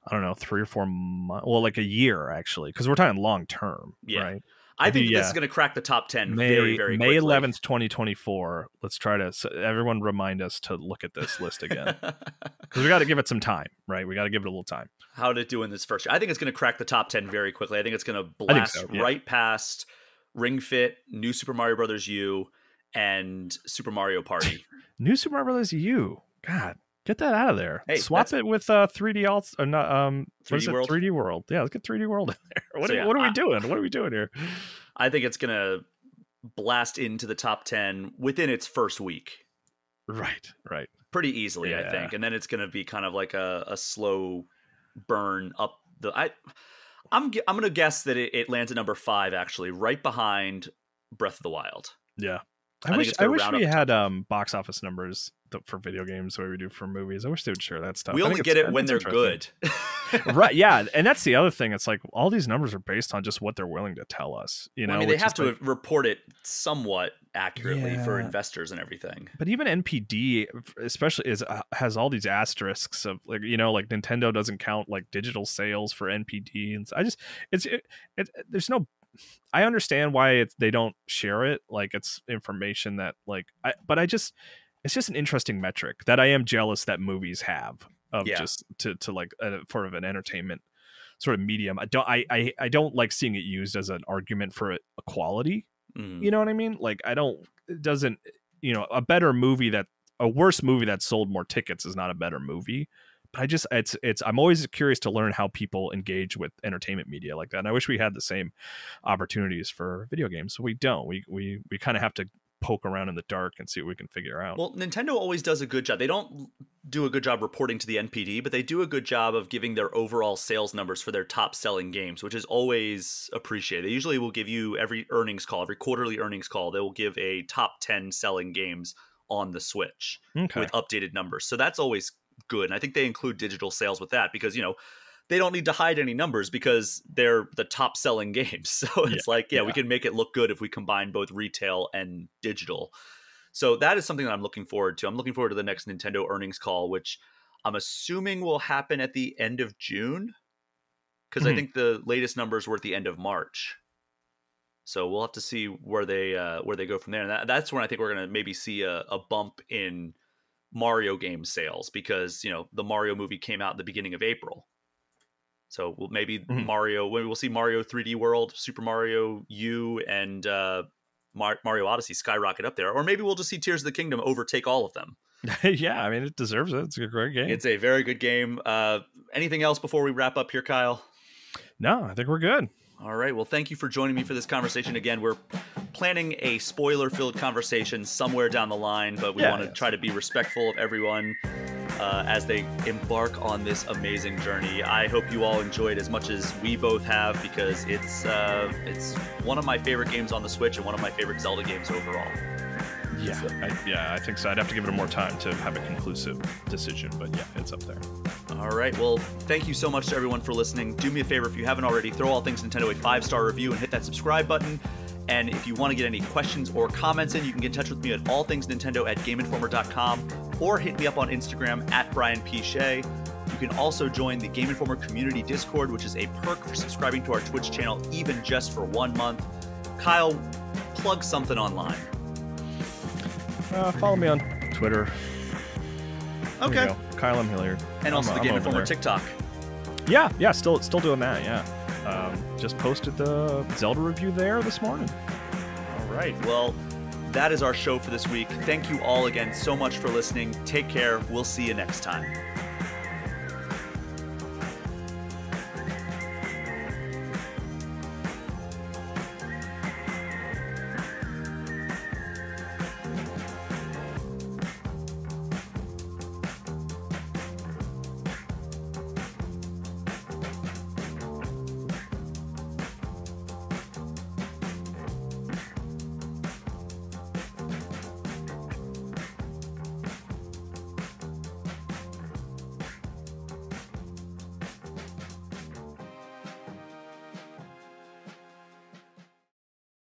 I don't know, 3 or 4 months. Well, like a year actually, because we're talking long term, right? I think this is going to crack the top 10 very, very quickly. May 11th, 2024. Let's try to everyone remind us to look at this list again, because we got to give it some time, right? We got to give it a little time. How did it do in this first year? I think it's going to crack the top 10 very quickly. I think it's going to blast right past Ring Fit, New Super Mario Bros. U, and Super Mario Party. New Super Mario Bros. U. God, get that out of there. Hey, swap it with 3D Alt or not 3D World? 3D World. Yeah, let's get 3D World in there. What are we doing? What are we doing here? I think it's going to blast into the top 10 within its first week. Right. Pretty easily, I think. And then it's going to be kind of like a slow burn up the I'm going to guess that it lands at number 5 actually, right behind Breath of the Wild. Yeah. I wish we had box office numbers for video games the way we do for movies. I wish they would share that stuff. We only get it when they're good. Right, yeah. And that's the other thing. It's like all these numbers are based on just what they're willing to tell us. You know, I mean, they have to report it somewhat accurately for investors and everything. But even NPD especially has all these asterisks of like, you know, like Nintendo doesn't count like digital sales for NPD. And there's no, I understand why they don't share it. Like, it's information that it's just an interesting metric that I am jealous that movies have of just to like sort of an entertainment sort of medium. I don't like seeing it used as an argument for equality. You know what I mean? Like, it doesn't, you know, a worse movie that sold more tickets is not a better movie. I'm always curious to learn how people engage with entertainment media like that. And I wish we had the same opportunities for video games. So we don't. We kind of have to poke around in the dark and see what we can figure out. Well, Nintendo always does a good job. They don't do a good job reporting to the NPD, but they do a good job of giving their overall sales numbers for their top selling games, which is always appreciated. They usually will give you every quarterly earnings call, they will give a top 10 selling games on the Switch with updated numbers. So that's always good. And I think they include digital sales with that because, you know, they don't need to hide any numbers because they're the top selling games. So it's we can make it look good if we combine both retail and digital. So that is something that I'm looking forward to. I'm looking forward to the next Nintendo earnings call, which I'm assuming will happen at the end of June, because I think the latest numbers were at the end of March. So we'll have to see where they go from there. And that's when I think we're going to maybe see a bump in Mario game sales, because, you know, the Mario movie came out at the beginning of April. So maybe we'll see Mario 3D World, Super Mario U, and Mario Odyssey skyrocket up there. Or maybe we'll just see Tears of the Kingdom overtake all of them. Yeah, I mean, it deserves it. It's a great game. It's a very good game. Anything else before we wrap up here, Kyle? No, I think we're good. All right. Well, thank you for joining me for this conversation again. We're planning a spoiler-filled conversation somewhere down the line, but we want to try to be respectful of everyone. as they embark on this amazing journey. I hope you all enjoyed as much as we both have, because it's one of my favorite games on the Switch and one of my favorite Zelda games overall. Yeah, So- I think so. I'd have to give it more time to have a conclusive decision, but yeah, it's up there. All right, well, thank you so much to everyone for listening. Do me a favor, if you haven't already, throw All Things Nintendo a 5-star review and hit that subscribe button. And if you want to get any questions or comments in, you can get in touch with me at allthingsnintendo@GameInformer.com, or hit me up on Instagram at Brian P. Shea. You can also join the Game Informer community Discord, which is a perk for subscribing to our Twitch channel, even just for 1 month. Kyle, plug something online. Follow me on Twitter. There you Okay. go. Kyle M. Hilliard. And also the I'm Game over Informer there. TikTok. Yeah, still doing that. Yeah, just posted the Zelda review there this morning. All right, well, that is our show for this week. Thank you all again so much for listening. Take care. We'll see you next time.